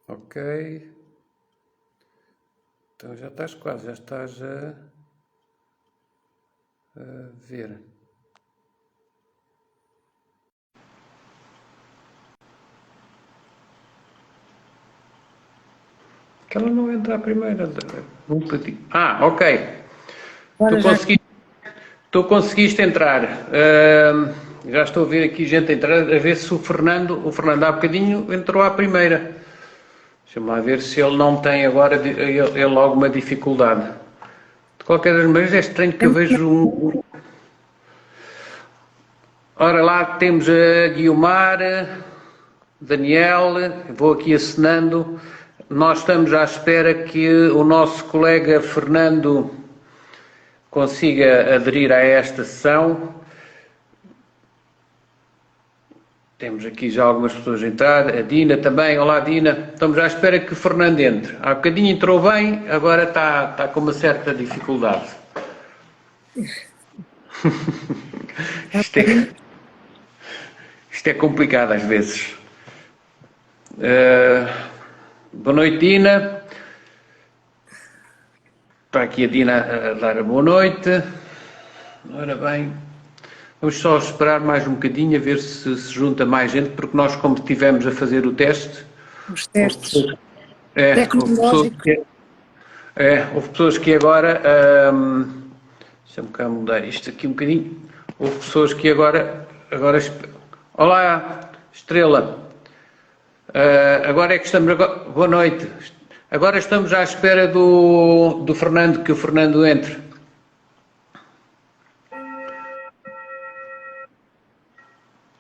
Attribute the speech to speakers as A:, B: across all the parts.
A: Ok. Então já estás quase, já estás a ver. Que ela não entra a primeira. Ok. Tu
B: Agora já.
A: conseguiste, tu conseguiste entrar. Já estou a ver aqui gente entrar, a ver se o Fernando há bocadinho entrou à primeira. Deixa-me lá ver se ele não tem agora ele alguma dificuldade. De qualquer das maneiras é estranho que eu vejo um. Ora lá temos a Guiomar, Daniel, vou aqui assinando. Nós estamos à espera que o nosso colega Fernando consiga aderir a esta sessão. Temos aqui já algumas pessoas a entrar, a Dina também. Olá Dina, estamos à espera que o Fernando entre. Há bocadinho entrou bem, agora está com uma certa dificuldade. Isto é, isto é complicado às vezes. Boa noite Dina. Está aqui a Dina a dar a boa noite. Ora bem, vamos só esperar mais um bocadinho a ver se junta mais gente, porque nós, como estivemos a fazer o teste,
B: Os
A: houve
B: testes
A: pessoas,
B: tecnológicos.
A: houve pessoas que agora. Deixa-me cá mudar isto aqui um bocadinho. Houve pessoas que agora olá, Estrela. Agora é que estamos. Boa noite. Agora estamos à espera do Fernando, que o Fernando entre.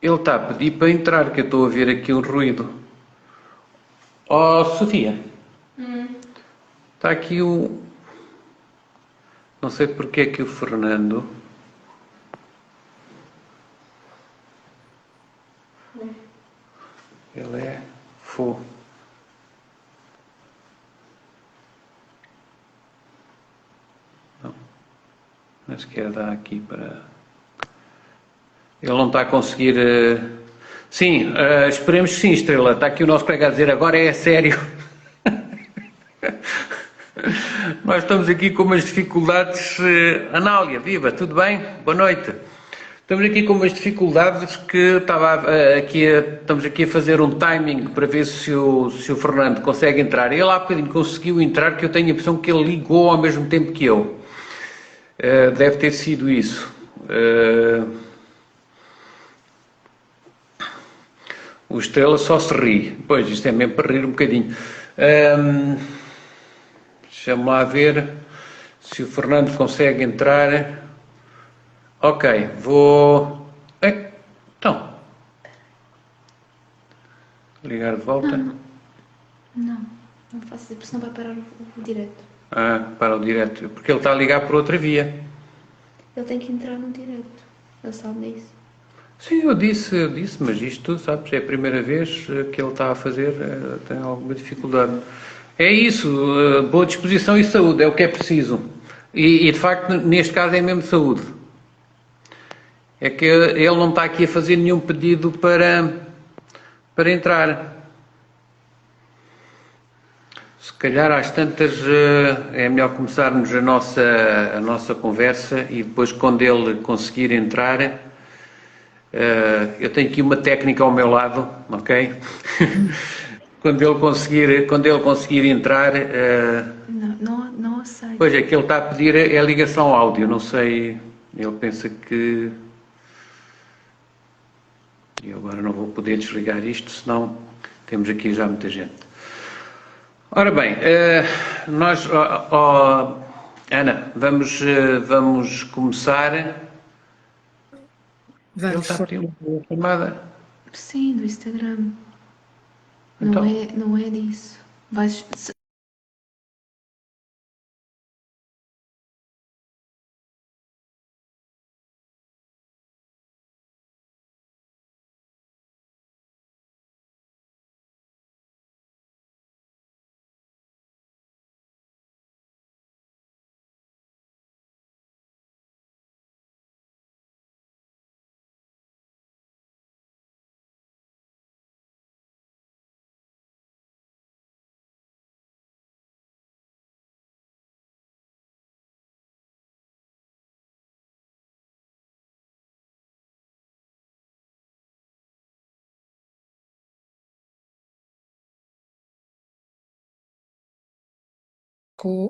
A: Ele está a pedir para entrar, que eu estou a ver aqui um ruído. Oh, Sofia, está aqui o. Não sei porque é que o Fernando. Ele é. Fô. Não, nem sequer dá aqui para. Ele não está a conseguir. Sim, esperemos que sim, Estrela. Está aqui o nosso colega a dizer agora é sério. Nós estamos aqui com umas dificuldades. Anália, viva, tudo bem? Boa noite. Estamos aqui com umas dificuldades que estamos aqui a fazer um timing para ver se o Fernando consegue entrar. Ele há bocadinho conseguiu entrar, que eu tenho a impressão que ele ligou ao mesmo tempo que eu. Deve ter sido isso. O Estrela só se ri. Pois, isto é mesmo para rir um bocadinho. Deixa-me lá ver se o Fernando consegue entrar. Ok, vou. Então, ligar de volta.
C: Não faço isso, porque senão vai parar o direto.
A: Para o direto. Porque ele está a ligar por outra via.
C: Ele tem que entrar no direto. Ele sabe disso.
A: Sim, eu disse, mas isto, sabes, é a primeira vez que ele está a fazer, tem alguma dificuldade. É isso, boa disposição e saúde, é o que é preciso. E de facto, neste caso, é mesmo saúde. É que ele não está aqui a fazer nenhum pedido para entrar. Se calhar às tantas é melhor começarmos a nossa conversa e depois quando ele conseguir entrar, eu tenho aqui uma técnica ao meu lado, ok? quando ele conseguir entrar,
C: Não aceito.
A: pois é que ele está a pedir é ligação áudio, não sei, ele pensa que eu agora não vou poder desligar isto, senão temos aqui já muita gente. Ora bem, Ana, vamos começar. Ele
B: Vamos
A: está a
B: for.
A: pedir uma chamada.
C: Sim, do Instagram.
A: Então,
C: Não é disso. Vais,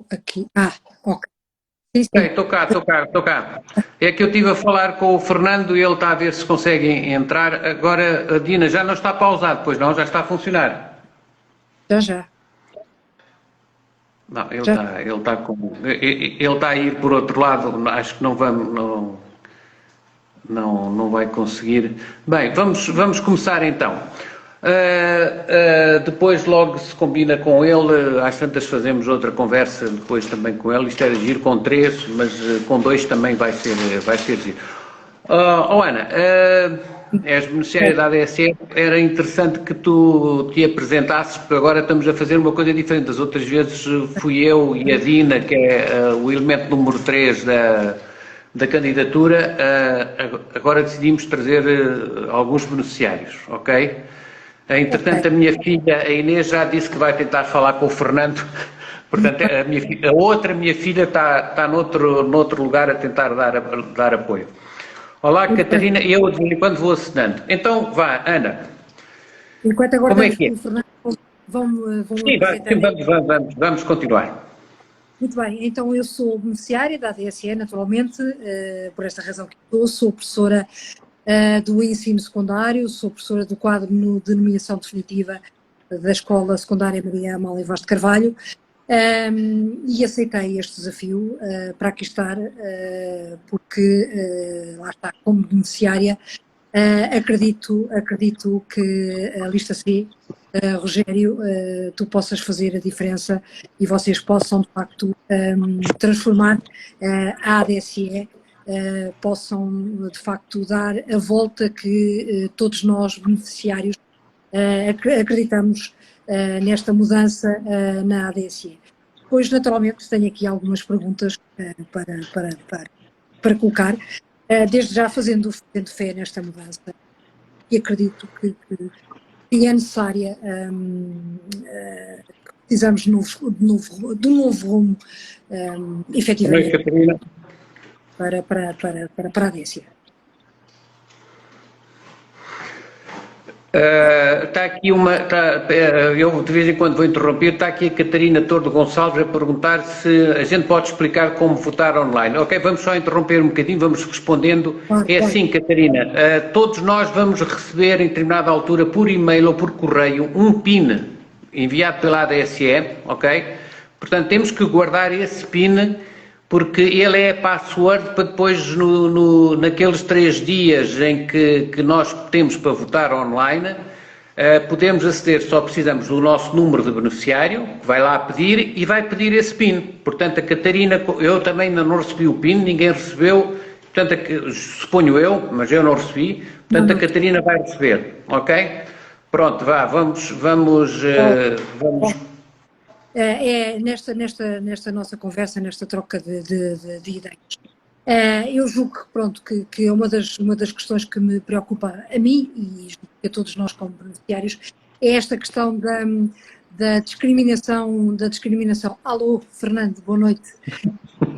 B: aqui. Ok. Sim, sim.
A: Estou cá. É que eu estive a falar com o Fernando e ele está a ver se consegue entrar. Agora, a Dina já não está pausado, pois não? Já está a funcionar?
B: Já.
A: Não, ele está a ir por outro lado, acho que não vai conseguir. Bem, vamos começar então. Depois logo se combina com ele, às tantas fazemos outra conversa depois também com ele. Isto era giro com 3, mas com 2 também vai ser giro. Ana, és beneficiária da ADSE, era interessante que tu te apresentasses, porque agora estamos a fazer uma coisa diferente. Das outras vezes fui eu e a Dina, que é o elemento número 3 da candidatura. Agora decidimos trazer alguns beneficiários, ok? Entretanto, a minha filha, a Inês, já disse que vai tentar falar com o Fernando. Portanto, a outra minha filha está noutro lugar a tentar dar apoio. Olá, Catarina, eu de vez em quando vou assinando. Então, vá, Ana.
B: Enquanto agora
A: como é que é?
B: o Fernando,
A: Vamos continuar.
B: Muito bem, então eu sou beneficiária da ADSE, naturalmente, por esta razão que sou professora do ensino secundário, sou professora do quadro de denominação definitiva da Escola Secundária Maria Amália Vaz de Carvalho, e aceitei este desafio para aqui estar, porque lá está, como beneficiária, acredito que a lista C, Rogério, tu possas fazer a diferença e vocês possam de facto transformar a ADSE, possam de facto dar a volta que todos nós beneficiários acreditamos nesta mudança na ADSE. Depois, naturalmente, tenho aqui algumas perguntas para colocar, desde já fazendo fé nesta mudança, e acredito que é necessária, precisamos de novo rumo, efetivamente, para a ADSE.
A: Está aqui eu de vez em quando vou interromper, está aqui a Catarina Tordo Gonçalves a perguntar se a gente pode explicar como votar online. Ok, vamos só interromper um bocadinho, vamos respondendo. Assim, Catarina, todos nós vamos receber em determinada altura por e-mail ou por correio um PIN enviado pela ADSE, ok? Portanto, temos que guardar esse PIN, porque ele é a password para depois, naqueles 3 dias em que nós temos para votar online, podemos aceder, só precisamos do nosso número de beneficiário, que vai lá pedir e vai pedir esse PIN. Portanto, a Catarina, eu também ainda não recebi o PIN, ninguém recebeu, portanto, suponho eu, mas eu não recebi, portanto a Catarina vai receber, ok? Pronto, vá, vamos.
B: Nesta nossa conversa, nesta troca de ideias, eu julgo que é uma das questões que me preocupa a mim e a todos nós como beneficiários, é esta questão da discriminação. Alô, Fernando, boa noite.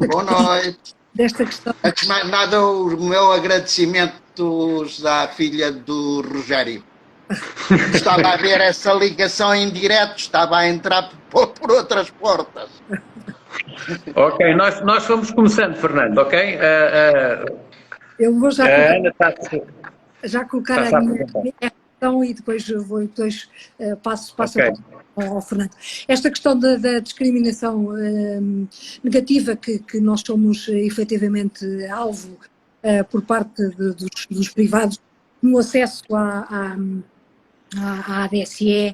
D: Boa noite.
B: Desta questão.
D: Antes de mais nada, o meu agradecimento à filha do Rogério. Estava a ver essa ligação em direto, estava a entrar por outras portas.
A: Ok, nós vamos começando, Fernando, ok?
B: Eu vou já colocar a minha questão e depois passo okay. ao Fernando. Esta questão da discriminação negativa que nós somos efetivamente alvo por parte dos privados no acesso à ADSE,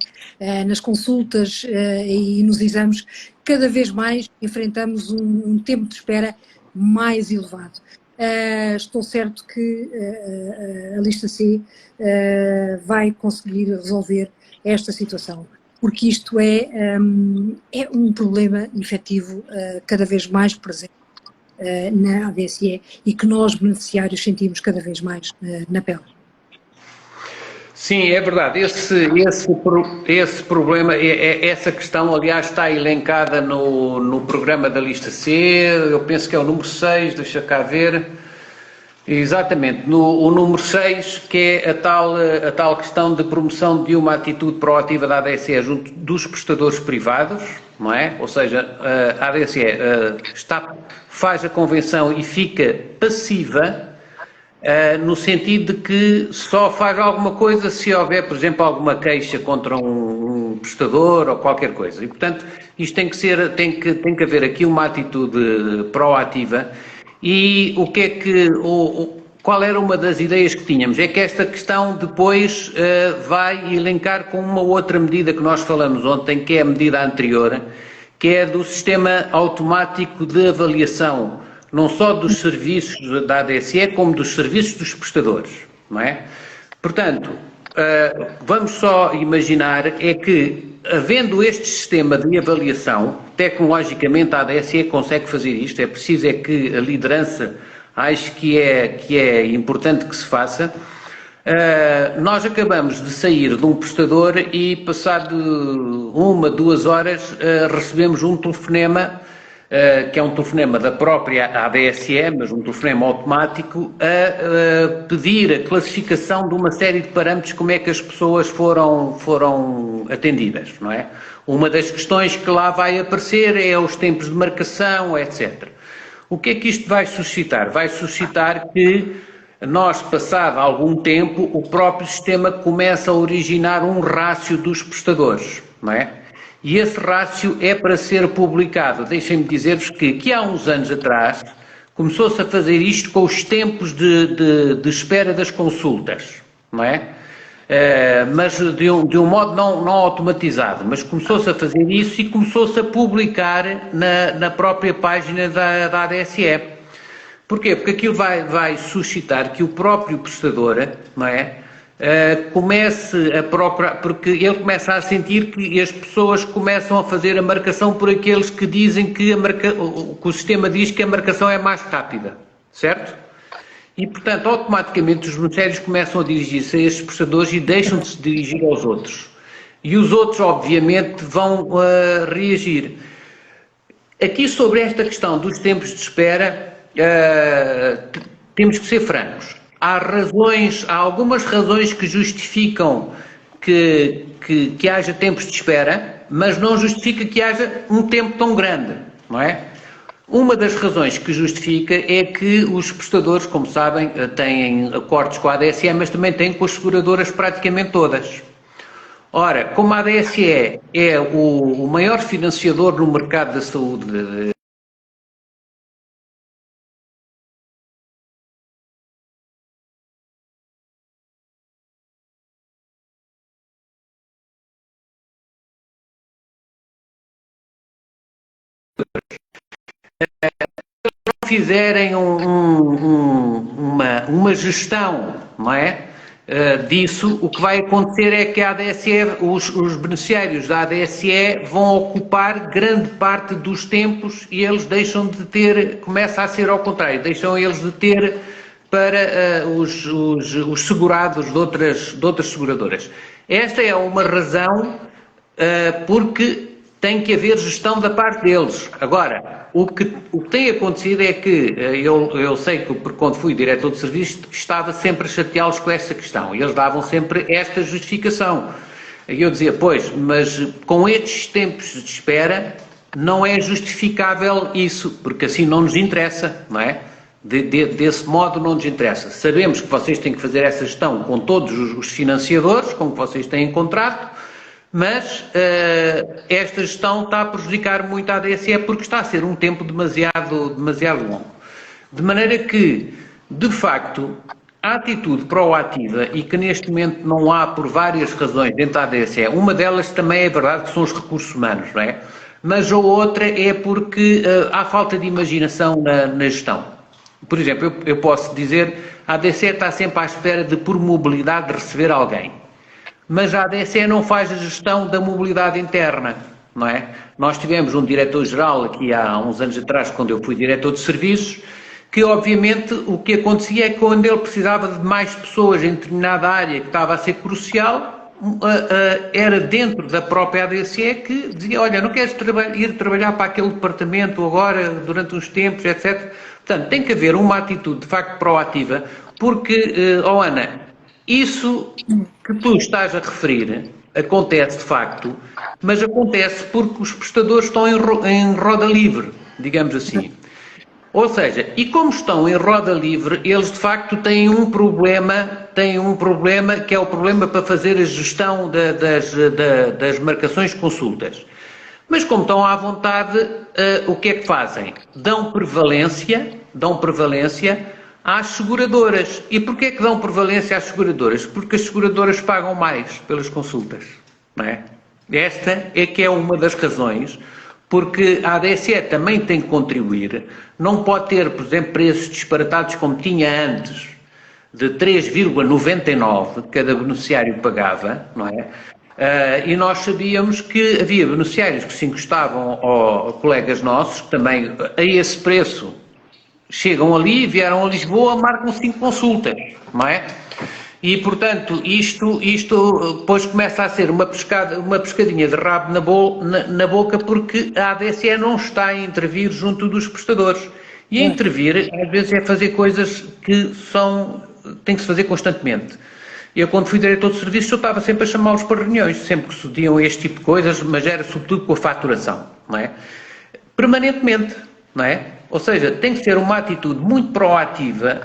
B: nas consultas e nos exames, cada vez mais enfrentamos um tempo de espera mais elevado. Estou certo que a lista C vai conseguir resolver esta situação, porque isto é um problema efetivo cada vez mais presente na ADSE e que nós, beneficiários, sentimos cada vez mais na pele.
A: Sim, é verdade. Esse problema, essa questão, aliás, está elencada no programa da lista C, eu penso que é o número 6, deixa cá ver. Exatamente, o número 6, que é a tal questão de promoção de uma atitude proativa da ADSE junto dos prestadores privados, não é? Ou seja, a ADSE faz a convenção e fica passiva, no sentido de que só faz alguma coisa se houver, por exemplo, alguma queixa contra um prestador ou qualquer coisa. E, portanto, isto tem que haver aqui uma atitude proativa. E o que é que, qual era uma das ideias que tínhamos? É que esta questão depois vai elencar com uma outra medida que nós falamos ontem, que é a medida anterior, que é do sistema automático de avaliação, não só dos serviços da ADSE, como dos serviços dos prestadores, não é? Portanto, vamos só imaginar é que, havendo este sistema de avaliação, tecnologicamente a ADSE consegue fazer isto, é preciso é que a liderança ache que é importante que se faça. Nós acabamos de sair de um prestador e, passado 1, 2 horas, recebemos um telefonema, que é um telefonema da própria ADSE, mas um telefonema automático, a pedir a classificação de uma série de parâmetros, como é que as pessoas foram atendidas, não é? Uma das questões que lá vai aparecer é os tempos de marcação, etc. O que é que isto vai suscitar? Vai suscitar que nós, passado algum tempo, o próprio sistema começa a originar um rácio dos prestadores, não é? E esse rácio é para ser publicado. Deixem-me dizer-vos que há uns anos atrás começou-se a fazer isto com os tempos de espera das consultas, não é? Mas de um modo não automatizado, mas começou-se a fazer isso e começou-se a publicar na própria página da ADSE. Porquê? Porque aquilo vai suscitar que o próprio prestador, não é? Comece a procurar, porque ele começa a sentir que as pessoas começam a fazer a marcação por aqueles que dizem que o sistema diz que a marcação é mais rápida, certo? E, portanto, automaticamente os beneficiários começam a dirigir-se a estes prestadores e deixam de se dirigir aos outros. E os outros, obviamente, vão reagir. Aqui, sobre esta questão dos tempos de espera, temos que ser francos. Há algumas razões que justificam que haja tempos de espera, mas não justifica que haja um tempo tão grande, não é? Uma das razões que justifica é que os prestadores, como sabem, têm acordos com a ADSE, mas também têm com as seguradoras praticamente todas. Ora, como a ADSE é o maior financiador no mercado da saúde, fizerem uma gestão, não é, disso, o que vai acontecer é que a ADSE, os beneficiários da ADSE vão ocupar grande parte dos tempos e eles deixam de ter, começa a ser ao contrário, deixam eles de ter para os segurados de outras seguradoras. Esta é uma razão porque tem que haver gestão da parte deles. Agora, o que tem acontecido é que eu sei que quando fui diretor de serviço estava sempre a chateá-los com essa questão e eles davam sempre esta justificação. E eu dizia, pois, mas com estes tempos de espera não é justificável isso, porque assim não nos interessa, não é? Desse modo não nos interessa. Sabemos que vocês têm que fazer essa gestão com todos os financiadores, com que vocês têm contrato, mas esta gestão está a prejudicar muito a ADSE porque está a ser um tempo demasiado longo. De maneira que, de facto, a atitude proativa, e que neste momento não há por várias razões dentro da ADSE, uma delas também é verdade que são os recursos humanos, não é? Mas a outra é porque há falta de imaginação na gestão. Por exemplo, eu posso dizer, a ADSE está sempre à espera de, por mobilidade, receber alguém. Mas a ADSE não faz a gestão da mobilidade interna, não é? Nós tivemos um diretor-geral aqui há uns anos atrás, quando eu fui diretor de serviços, que obviamente o que acontecia é que quando ele precisava de mais pessoas em determinada área que estava a ser crucial, era dentro da própria ADSE que dizia, olha, não queres ir trabalhar para aquele departamento agora, durante uns tempos, etc. Portanto, tem que haver uma atitude de facto proativa, porque, Ana, isso que tu estás a referir acontece de facto, mas acontece porque os prestadores estão em roda livre, digamos assim. Ou seja, e como estão em roda livre, eles de facto têm um problema que é o problema para fazer a gestão das marcações consultas. Mas como estão à vontade, o que é que fazem? Dão prevalência às seguradoras. E porquê é que dão prevalência às seguradoras? Porque as seguradoras pagam mais pelas consultas, não é? Esta é que é uma das razões, porque a ADSE também tem que contribuir, não pode ter, por exemplo, preços disparatados como tinha antes, de 3,99 cada beneficiário pagava, não é? E nós sabíamos que havia beneficiários que se encostavam a colegas nossos, que também a esse preço chegam ali, vieram a Lisboa, marcam 5 consultas, não é? E, portanto, isto depois começa a ser uma pescadinha de rabo na boca, porque a ADSE não está a intervir junto dos prestadores. E a intervir, às vezes, é fazer coisas que tem que se fazer constantemente. Eu, quando fui diretor de serviços, eu estava sempre a chamá-los para reuniões, sempre que sucediam este tipo de coisas, mas era sobretudo com a faturação, não é? Permanentemente, não é? Ou seja, tem que ser uma atitude muito proativa.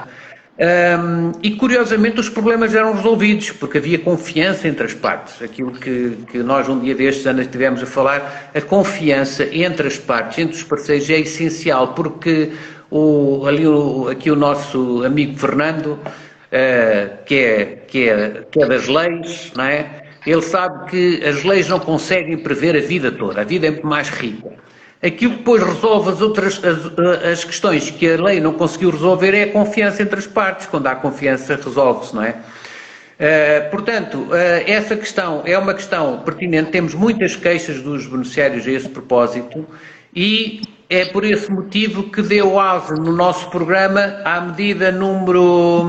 A: E curiosamente os problemas eram resolvidos, porque havia confiança entre as partes. Aquilo que nós um dia destes anos estivemos a falar, a confiança entre as partes, entre os parceiros, é essencial, porque aqui o nosso amigo Fernando, que é das leis, não é? Ele sabe que as leis não conseguem prever a vida toda, a vida é muito mais rica. Aquilo que depois resolve as questões que a lei não conseguiu resolver é a confiança entre as partes. Quando há confiança, resolve-se, não é? Portanto, essa questão é uma questão pertinente. Temos muitas queixas dos beneficiários a esse propósito e é por esse motivo que deu asa no nosso programa à medida número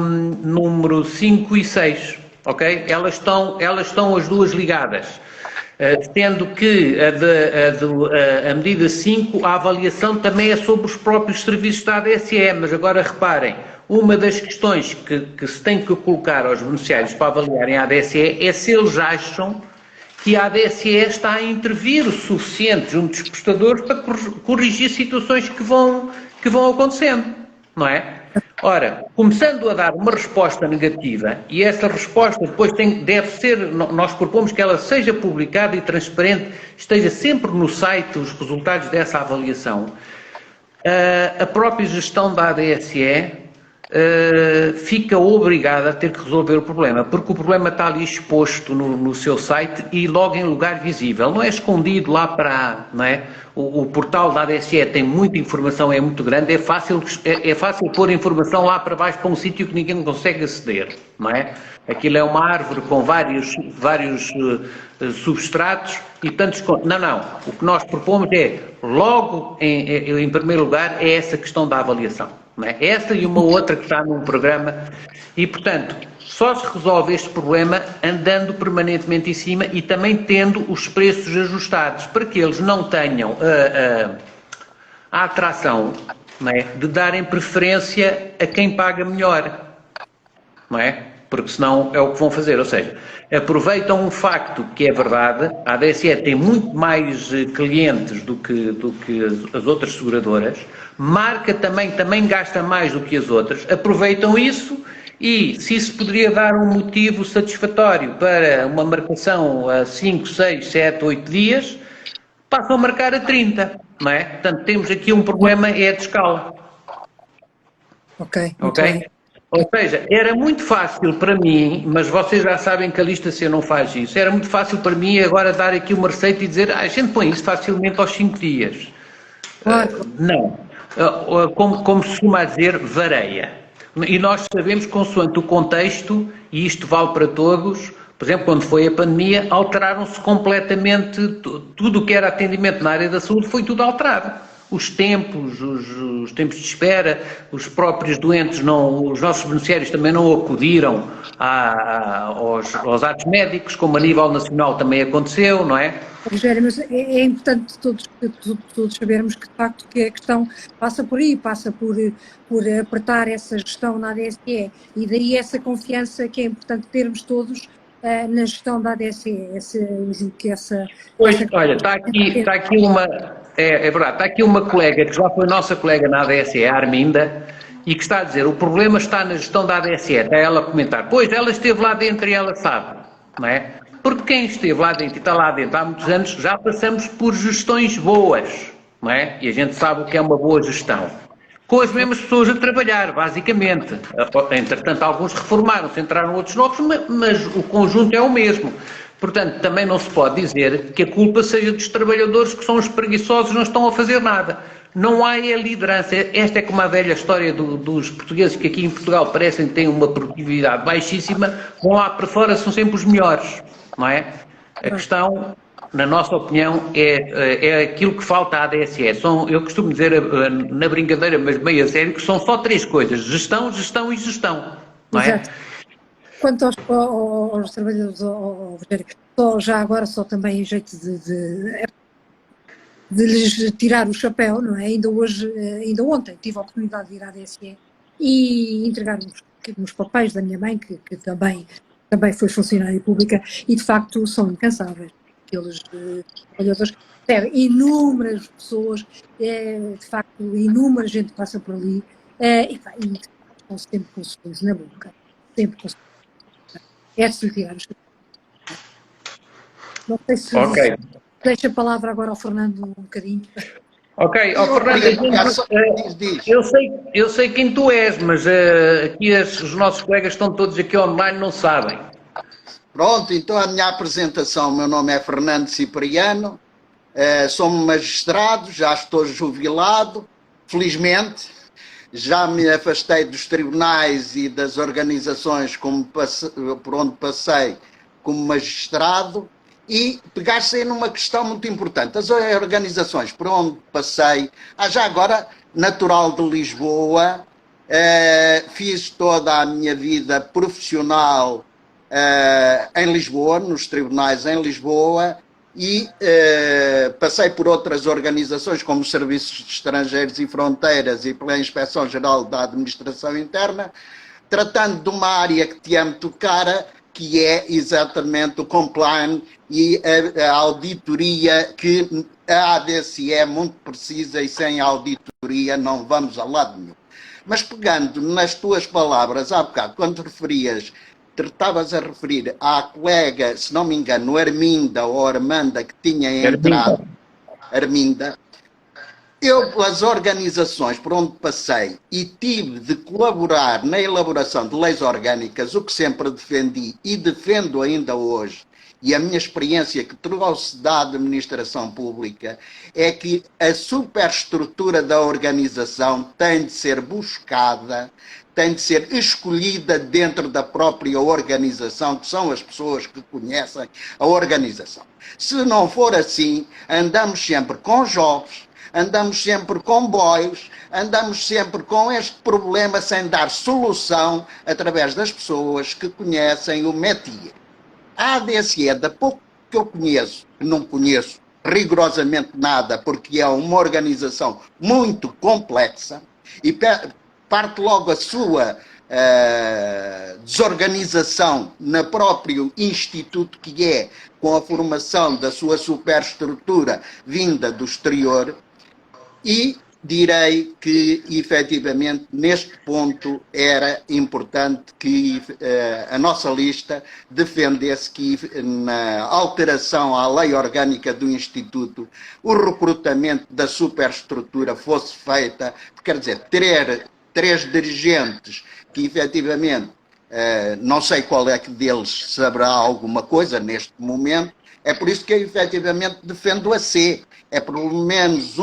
A: 5 e 6, ok? Elas estão as duas ligadas. Sendo que a medida 5, a avaliação também é sobre os próprios serviços da ADSE, mas agora reparem, uma das questões que se tem que colocar aos beneficiários para avaliarem a ADSE é se eles acham que a ADSE está a intervir o suficiente junto dos prestadores para corrigir situações que vão acontecendo, não é? Ora, começando a dar uma resposta negativa, e essa resposta depois deve ser, nós propomos que ela seja publicada e transparente, esteja sempre no site os resultados dessa avaliação, a própria gestão da ADSE fica obrigada a ter que resolver o problema, porque o problema está ali exposto no seu site e logo em lugar visível, não é escondido lá para, não é? O portal da ADSE tem muita informação, é muito grande, é fácil pôr informação lá para baixo para um sítio que ninguém consegue aceder, não é? Aquilo é uma árvore com vários substratos e tantos... Não. O que nós propomos é, logo em primeiro lugar, é essa questão da avaliação, não é? Essa e uma outra que está num programa e, portanto, só se resolve este problema andando permanentemente em cima e também tendo os preços ajustados, para que eles não tenham a atração, não é, de darem preferência a quem paga melhor, não é? Porque senão é o que vão fazer, ou seja, aproveitam um facto que é verdade, a ADSE tem muito mais clientes do que as outras seguradoras, marca também gasta mais do que as outras, aproveitam isso. E se isso poderia dar um motivo satisfatório para uma marcação a 5, 6, 7, 8 dias, passam a marcar a 30, não é? Portanto, temos aqui um problema, é de escala.
B: Ok.
A: Ou seja, era muito fácil para mim, mas vocês já sabem que a lista C não faz isso, era muito fácil para mim agora dar aqui uma receita e dizer, a gente põe isso facilmente aos 5 dias.
B: Claro.
A: Não. Como se costuma dizer, vareia. E nós sabemos, consoante o contexto, e isto vale para todos, por exemplo, quando foi a pandemia, alteraram-se completamente, tudo o que era atendimento na área da saúde foi tudo alterado, os tempos, os tempos de espera, os próprios doentes, os nossos beneficiários também não acudiram aos atos médicos, como a nível nacional também aconteceu, não é?
B: Rogério, mas é importante todos sabermos que, de facto, que a questão passa por aí, passa por apertar essa gestão na ADSE, e daí essa confiança que é importante termos todos na gestão da ADSE. Eu julgo que
A: Pois, olha, está aqui uma, é verdade, está aqui uma colega que já foi nossa colega na ADSE, a Arminda, e que está a dizer, o problema está na gestão da ADSE, está ela a comentar. Pois, ela esteve lá dentro e ela sabe, não é? Porque quem esteve lá dentro e está lá dentro há muitos anos, já passamos por gestões boas, não é? E a gente sabe o que é uma boa gestão. Com as mesmas pessoas a trabalhar, basicamente. Entretanto, alguns reformaram-se, entraram outros novos, mas o conjunto é o mesmo. Portanto, também não se pode dizer que a culpa seja dos trabalhadores, que são os preguiçosos, não estão a fazer nada. Não há liderança. Esta é como a velha história dos portugueses, que aqui em Portugal parecem que têm uma produtividade baixíssima, vão lá para fora, são sempre os melhores, não é? A questão, na nossa opinião, é aquilo que falta à ADSE. Eu costumo dizer, na brincadeira, mas meio a sério, que são só 3 coisas: gestão, gestão e gestão, não é?
B: Exato. Quanto aos trabalhadores, Rogério, já agora só também em jeito de lhes tirar o chapéu, não é? Ainda ontem tive a oportunidade de ir à ADSE e entregar uns papéis da minha mãe, que também foi funcionária pública, e de facto são incansáveis. Aqueles trabalhadores, inúmeras pessoas, de facto, inúmera gente passa por ali, e estão sempre com sorriso na boca, sempre com sorriso. É de se tirar os chapéus. Não sei se deixa a palavra agora ao Fernando um bocadinho.
A: Ok, Fernando, eu sei quem tu és, mas aqui os nossos colegas estão todos aqui online, não sabem.
D: Pronto, então a minha apresentação, o meu nome é Fernando Cipriano, sou magistrado, já estou jubilado, felizmente, já me afastei dos tribunais e das organizações por onde passei como magistrado, e pegar-se aí numa questão muito importante. As organizações por onde passei, já agora natural de Lisboa, fiz toda a minha vida profissional em Lisboa, nos tribunais em Lisboa, e passei por outras organizações como Serviços de Estrangeiros e Fronteiras e pela Inspeção-Geral da Administração Interna, tratando de uma área que te amo tocar, que é exatamente o compliance e a auditoria, que a ADSE é muito precisa, e sem auditoria não vamos a lado nenhum. Mas pegando nas tuas palavras, há bocado, quando estavas a referir à colega, se não me engano, Arminda ou Armanda, que tinha entrado, Arminda, eu, as organizações por onde passei e tive de colaborar na elaboração de leis orgânicas, o que sempre defendi e defendo ainda hoje, e a minha experiência que trouxe da administração pública, é que a superestrutura da organização tem de ser buscada, tem de ser escolhida dentro da própria organização, que são as pessoas que conhecem a organização. Se não for assim, andamos sempre com jogos, andamos sempre com boios, andamos sempre com este problema sem dar solução através das pessoas que conhecem o métier. A ADSE, da pouco que eu conheço, não conheço rigorosamente nada, porque é uma organização muito complexa, e parte logo a sua desorganização no próprio instituto, que é com a formação da sua superestrutura vinda do exterior, e direi que, efetivamente, neste ponto era importante que a nossa lista defendesse que, na alteração à lei orgânica do Instituto, o recrutamento da superestrutura fosse feita, quer dizer, ter 3 dirigentes que, efetivamente, não sei qual é que deles saberá alguma coisa neste momento. É por isso que eu, efetivamente, defendo a C. É pelo menos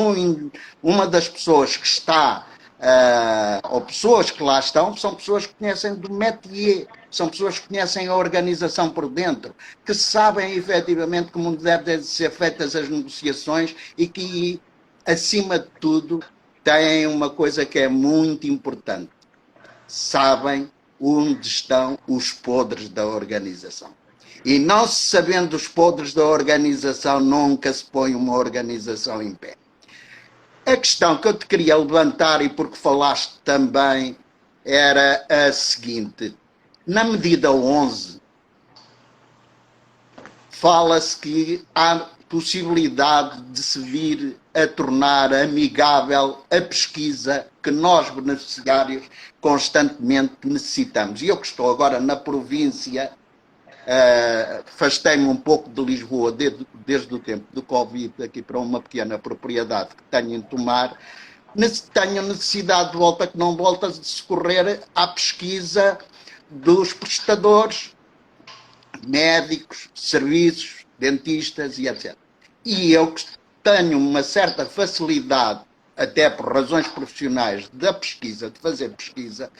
D: uma das pessoas que está, ou pessoas que lá estão, são pessoas que conhecem do métier, são pessoas que conhecem a organização por dentro, que sabem, efetivamente, como devem ser feitas as negociações, e que acima de tudo, têm uma coisa que é muito importante. Sabem onde estão os podres da organização. E não se sabendo os podres da organização, nunca se põe uma organização em pé. A questão que eu te queria levantar, e porque falaste também, era a seguinte. Na medida 11, fala-se que há possibilidade de se vir a tornar amigável a pesquisa que nós, beneficiários, constantemente necessitamos. E eu que estou agora na província, afastei-me um pouco de Lisboa desde o tempo do Covid, aqui para uma pequena propriedade que tenho em Tomar, tenho necessidade de volta que não volta de socorrer à pesquisa dos prestadores, médicos, serviços, dentistas e etc. E eu que tenho uma certa facilidade, até por razões profissionais, da pesquisa, de fazer pesquisa,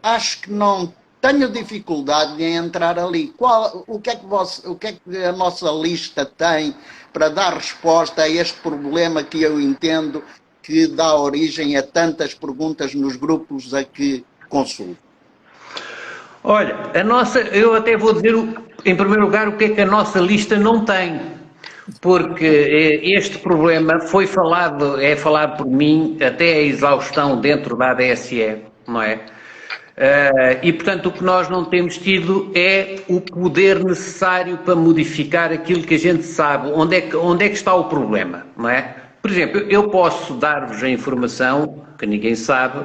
D: acho que não tenho dificuldade em entrar ali. O que é que a nossa lista tem para dar resposta a este problema que eu entendo que dá origem a tantas perguntas nos grupos a que consulto?
A: Olha, eu até vou dizer, em primeiro lugar, o que é que a nossa lista não tem. Porque este problema é falado por mim até a exaustão dentro da ADSE, não é? E, portanto, o que nós não temos tido é o poder necessário para modificar aquilo que a gente sabe, onde é que está o problema, não é? Por exemplo, eu posso dar-vos a informação, que ninguém sabe,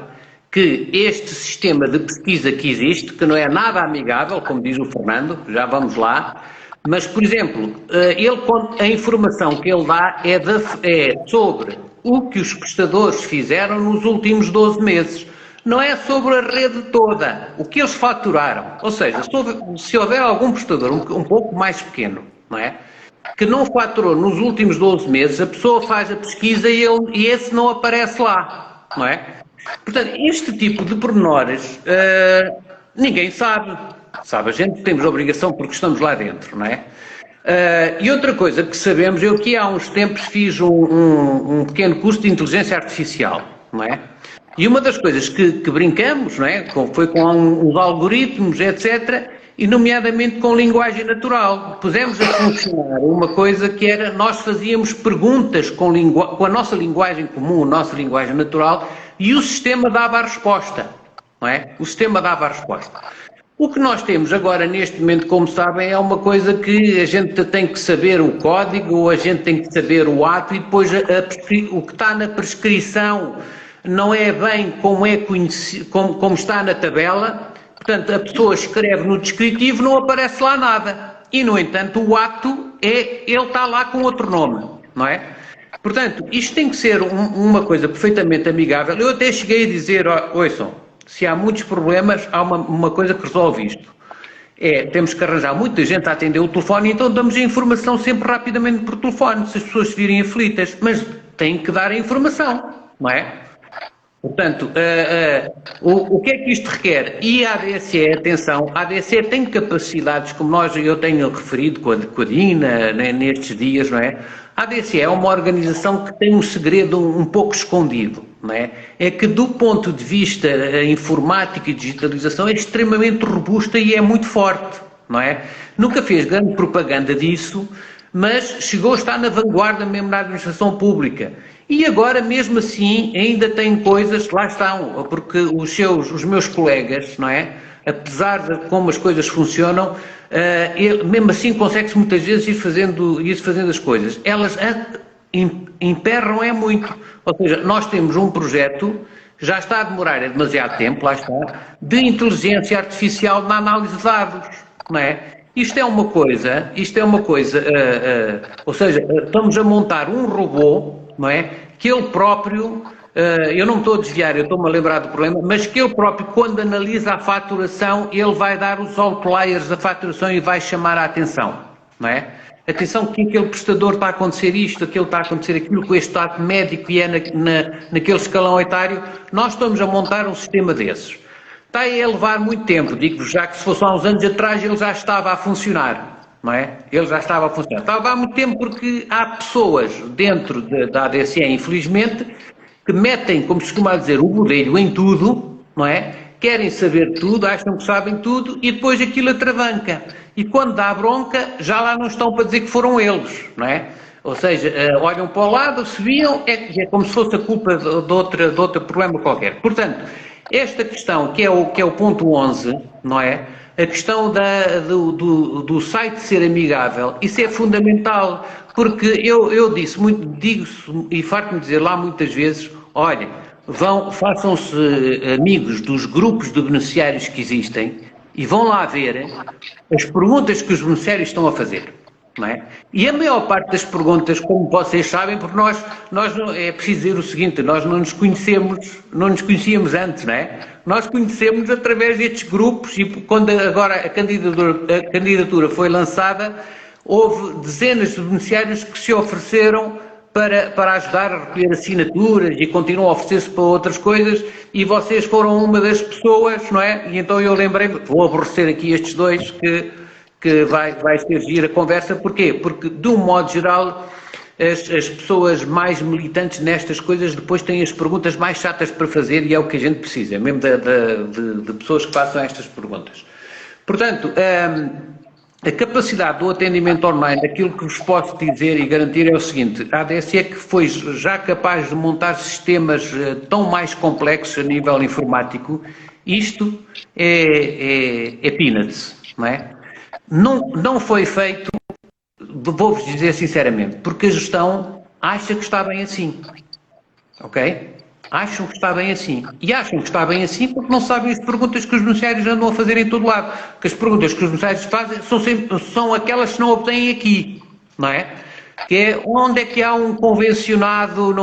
A: que este sistema de pesquisa que existe, que não é nada amigável, como diz o Fernando, já vamos lá, mas, por exemplo, a informação que ele dá é sobre o que os prestadores fizeram nos últimos 12 meses. Não é sobre a rede toda, o que eles faturaram. Ou seja, se houver algum prestador um pouco mais pequeno, não é? Que não faturou nos últimos 12 meses, a pessoa faz a pesquisa e esse não aparece lá, não é? Portanto, este tipo de pormenores ninguém sabe. Sabe, a gente temos a obrigação porque estamos lá dentro, não é? E outra coisa que sabemos, eu que há uns tempos fiz um pequeno curso de inteligência artificial, não é? E uma das coisas que brincamos, não é? Foi com os algoritmos, etc., e nomeadamente com linguagem natural. Pusemos a funcionar uma coisa que era, nós fazíamos perguntas com a nossa linguagem comum, a nossa linguagem natural, e o sistema dava a resposta, não é? O sistema dava a resposta. O que nós temos agora, neste momento, como sabem, é uma coisa que a gente tem que saber o código, a gente tem que saber o ato, e depois o que está na prescrição não é bem como é conhecido, como está na tabela. Portanto, a pessoa escreve no descritivo, não aparece lá nada. E, no entanto, o ato ele está lá com outro nome, não é? Portanto, isto tem que ser uma coisa perfeitamente amigável. Eu até cheguei a dizer, ouçam, se há muitos problemas, há uma coisa que resolve isto. Temos que arranjar muita gente a atender o telefone, então damos a informação sempre rapidamente por telefone, se as pessoas se virem aflitas, mas têm que dar a informação, não é? Portanto, o que é que isto requer? E a ADSE, atenção, a ADSE tem capacidades, como eu tenho referido com a Dina nestes dias, não é? A ADSE é uma organização que tem um segredo um pouco escondido, não é? É que do ponto de vista informático e digitalização é extremamente robusta e é muito forte, não é? Nunca fez grande propaganda disso, mas chegou a estar na vanguarda mesmo na administração pública. E agora, mesmo assim, ainda tem coisas, lá estão, porque os meus colegas, não é? Apesar de como as coisas funcionam, mesmo assim consegue-se muitas vezes ir fazendo as coisas. Elas emperram muito. Ou seja, nós temos um projeto, já está a demorar demasiado tempo, lá está, de inteligência artificial na análise de dados, não é? Isto é uma coisa, ou seja, estamos a montar um robô, não é? Que ele próprio, eu não estou a desviar, eu estou-me a lembrar do problema, mas que ele próprio, quando analisa a faturação, ele vai dar os outliers da faturação e vai chamar a atenção, não é? Atenção que aquele prestador está a acontecer isto, aquilo está a acontecer aquilo, com este ato médico e é naquele escalão etário, nós estamos a montar um sistema desses. Está a levar muito tempo, digo-vos já que se fosse há uns anos atrás ele já estava a funcionar. não é? Ele já estava a funcionar. Estava há muito tempo porque há pessoas dentro da ADSE, infelizmente, que metem, como se costuma dizer, o bodelho em tudo, não é? Querem saber tudo, acham que sabem tudo e depois aquilo atravanca. E quando dá bronca, já lá não estão para dizer que foram eles, não é? Ou seja, olham para o lado, se viam, é como se fosse a culpa de outro problema qualquer. Portanto, esta questão, que é o ponto 11, não é? A questão do site ser amigável, isso é fundamental, porque eu digo e farto-me dizer lá muitas vezes, olhem, façam-se amigos dos grupos de beneficiários que existem e vão lá ver as perguntas que os beneficiários estão a fazer. Não é? E a maior parte das perguntas, como vocês sabem, porque nós é preciso dizer o seguinte, nós não nos conhecíamos antes, não é? Nós conhecemos através destes grupos e quando agora a candidatura foi lançada, houve dezenas de beneficiários que se ofereceram para ajudar a recolher assinaturas e continuam a oferecer-se para outras coisas e vocês foram uma das pessoas, não é? E então eu lembrei-me, vou aborrecer aqui estes dois que vai surgir a conversa. Porquê? Porque, de um modo geral, as pessoas mais militantes nestas coisas depois têm as perguntas mais chatas para fazer e é o que a gente precisa, mesmo de pessoas que façam estas perguntas. Portanto, a capacidade do atendimento online, aquilo que vos posso dizer e garantir é o seguinte, a ADSE é que foi já capaz de montar sistemas tão mais complexos a nível informático, isto é peanuts, não é? Não foi feito, vou-vos dizer sinceramente, porque a gestão acha que está bem assim, ok? Acham que está bem assim. E acham que está bem assim porque não sabem as perguntas que os beneficiários andam a fazer em todo lado. Porque as perguntas que os beneficiários fazem são aquelas que não obtêm aqui, não é? Que é onde é que há um convencionado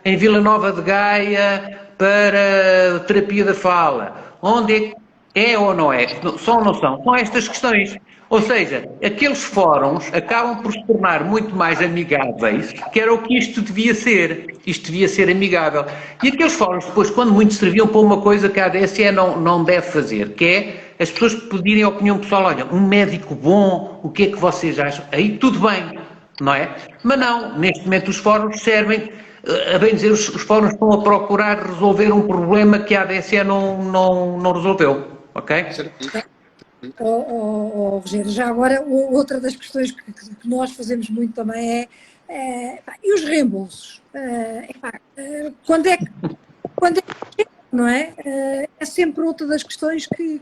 A: em Vila Nova de Gaia para terapia da fala? Onde é ou não é? São ou não são? São estas questões. Ou seja, aqueles fóruns acabam por se tornar muito mais amigáveis, que era o que isto devia ser. Isto devia ser amigável. E aqueles fóruns depois, quando muito, serviam para uma coisa que a ADSE não deve fazer, que é as pessoas pedirem a opinião pessoal, olha, um médico bom, o que é que vocês acham? Aí tudo bem, não é? Mas não, neste momento os fóruns servem, a bem dizer, os fóruns estão a procurar resolver um problema que a ADSE não resolveu, ok?
B: Rogério, já agora, outra das questões que nós fazemos muito também e os reembolsos? Quando é que não é? É sempre outra das questões que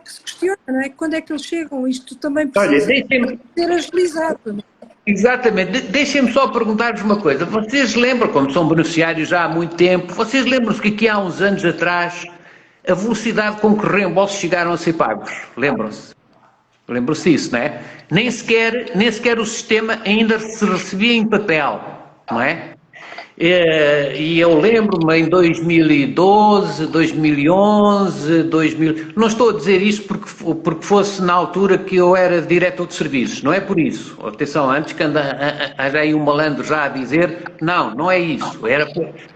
B: se questiona, não é? Quando é que eles chegam? Isto também precisa ser agilizado. Não é?
A: Exatamente. Deixem-me só perguntar-vos uma coisa. Vocês lembram, como são beneficiários já há muito tempo, vocês lembram-se que aqui há uns anos atrás a velocidade com que os reembolsos chegaram a ser pagos? Lembram-se? Lembram-se disso, não é? Nem sequer o sistema ainda se recebia em papel, não é? E eu lembro-me em 2012, 2011, 2000... Não estou a dizer isto porque fosse na altura que eu era diretor de serviços, não é por isso. Atenção, antes que anda aí um malandro já a dizer, não é isso.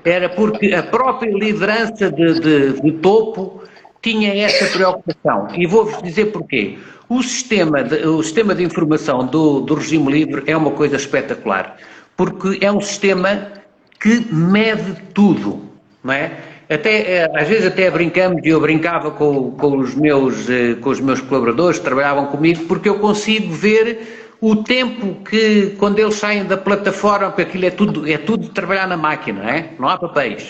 A: Era porque a própria liderança de topo tinha essa preocupação. E vou-vos dizer porquê. O sistema de informação do regime livre é uma coisa espetacular, porque é um sistema que mede tudo, não é? Às vezes até brincamos, e eu brincava com os meus colaboradores que trabalhavam comigo, porque eu consigo ver o tempo que, quando eles saem da plataforma, porque aquilo é tudo de trabalhar na máquina, não é? Não há papéis.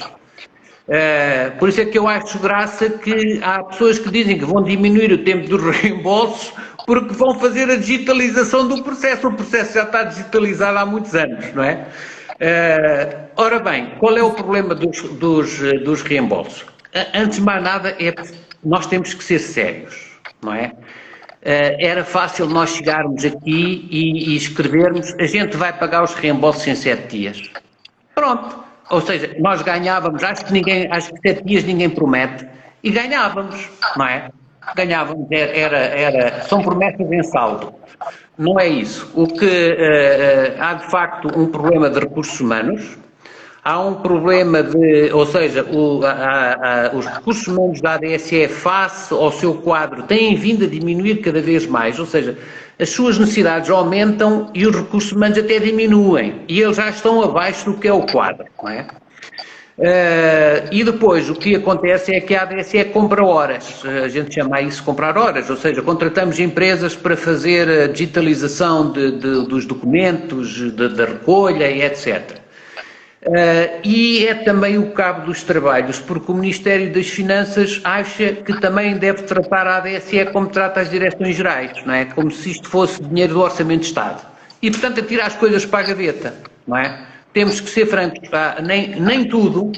A: Por isso é que eu acho graça que há pessoas que dizem que vão diminuir o tempo dos reembolsos porque vão fazer a digitalização do processo. O processo já está digitalizado há muitos anos, não é? Ora bem, qual é o problema dos reembolsos? Antes de mais nada, nós temos que ser sérios, não é? Era fácil nós chegarmos aqui e escrevermos, a gente vai pagar os reembolsos em 7 dias. Pronto. Ou seja, nós ganhávamos, acho que 7 dias ninguém promete, e ganhávamos, não é? Ganhávamos, são promessas em saldo. Não é isso. O que há de facto um problema de recursos humanos, há um problema ou seja, os recursos humanos da ADSE face ao seu quadro têm vindo a diminuir cada vez mais, ou seja, as suas necessidades aumentam e os recursos humanos até diminuem, e eles já estão abaixo do que é o quadro, não é? E depois o que acontece é que a ADSE compra horas, a gente chama isso comprar horas, ou seja, contratamos empresas para fazer a digitalização dos documentos, da recolha e etc. E é também o cabo dos trabalhos, porque o Ministério das Finanças acha que também deve tratar a ADSE como trata as direções gerais, não é? Como se isto fosse dinheiro do Orçamento de Estado. E, portanto, atira as coisas para a gaveta, não é? Temos que ser francos, nem tudo.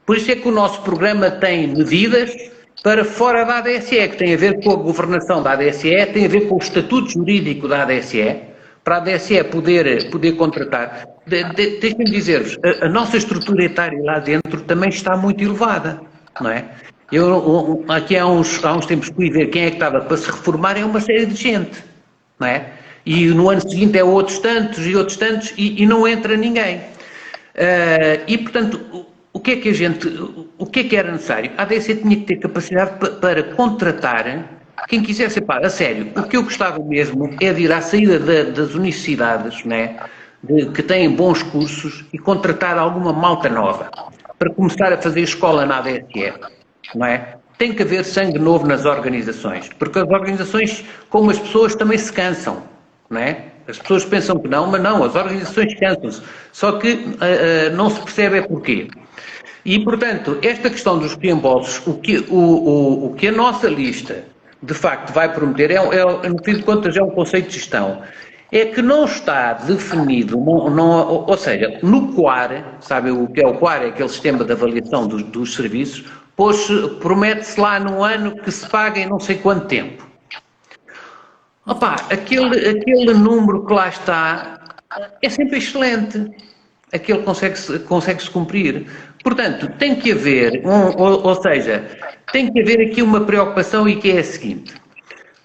A: Por isso é que o nosso programa tem medidas para fora da ADSE, que tem a ver com a governação da ADSE, tem a ver com o estatuto jurídico da ADSE, para a ADSE poder contratar. Deixem-me dizer-vos, a nossa estrutura etária lá dentro também está muito elevada, não é? Eu aqui há uns tempos fui ver quem é que estava para se reformar, é uma série de gente, não é? E no ano seguinte é outros tantos e não entra ninguém. E portanto, o que é que era necessário? A ADSE tinha que ter capacidade para contratar quem quisesse. A sério, o que eu gostava mesmo é de ir à saída das universidades, não é? Que têm bons cursos e contratar alguma malta nova para começar a fazer escola na ADSE, não é? Tem que haver sangue novo nas organizações, porque as organizações, como as pessoas, também se cansam, não é? As pessoas pensam que não, mas não, as organizações cansam-se, só que não se percebe é porquê. E, portanto, esta questão dos reembolsos, o que a nossa lista, de facto, vai prometer, no fim de contas, é um conceito de gestão, é que não está definido, ou seja, no QAR, sabe o que é o QAR? É aquele sistema de avaliação dos serviços, pois promete-se lá num ano que se paga em não sei quanto tempo. Opa, aquele número que lá está é sempre excelente, aquele consegue-se cumprir. Portanto, tem que haver, tem que haver aqui uma preocupação e que é a seguinte: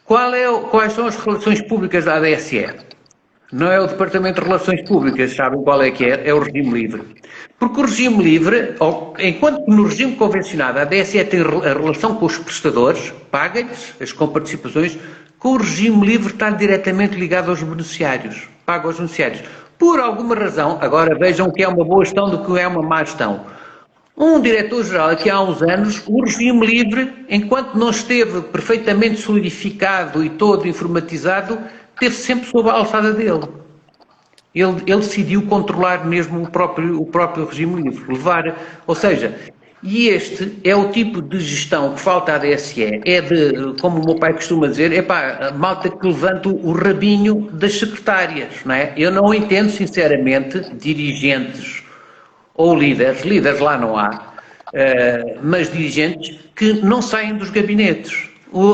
A: quais são as relações públicas da ADSE? Não é o Departamento de Relações Públicas, sabem qual é que é? É o regime livre. Porque o regime livre, enquanto que no regime convencionado a ADSE tem a relação com os prestadores, paga-lhes as comparticipações, com o regime livre está diretamente ligado aos beneficiários, paga aos beneficiários. Por alguma razão, agora vejam que é uma boa gestão do que é uma má gestão. Um diretor-geral, aqui há uns anos, o regime livre, enquanto não esteve perfeitamente solidificado e todo informatizado, esteve sempre sob a alçada dele. Ele decidiu controlar mesmo o próprio regime livre, ou seja, e este é o tipo de gestão que falta à ADSE, como o meu pai costuma dizer, malta que levanta o rabinho das secretárias, não é? Eu não entendo, sinceramente, dirigentes ou líderes lá não há, mas dirigentes que não saem dos gabinetes.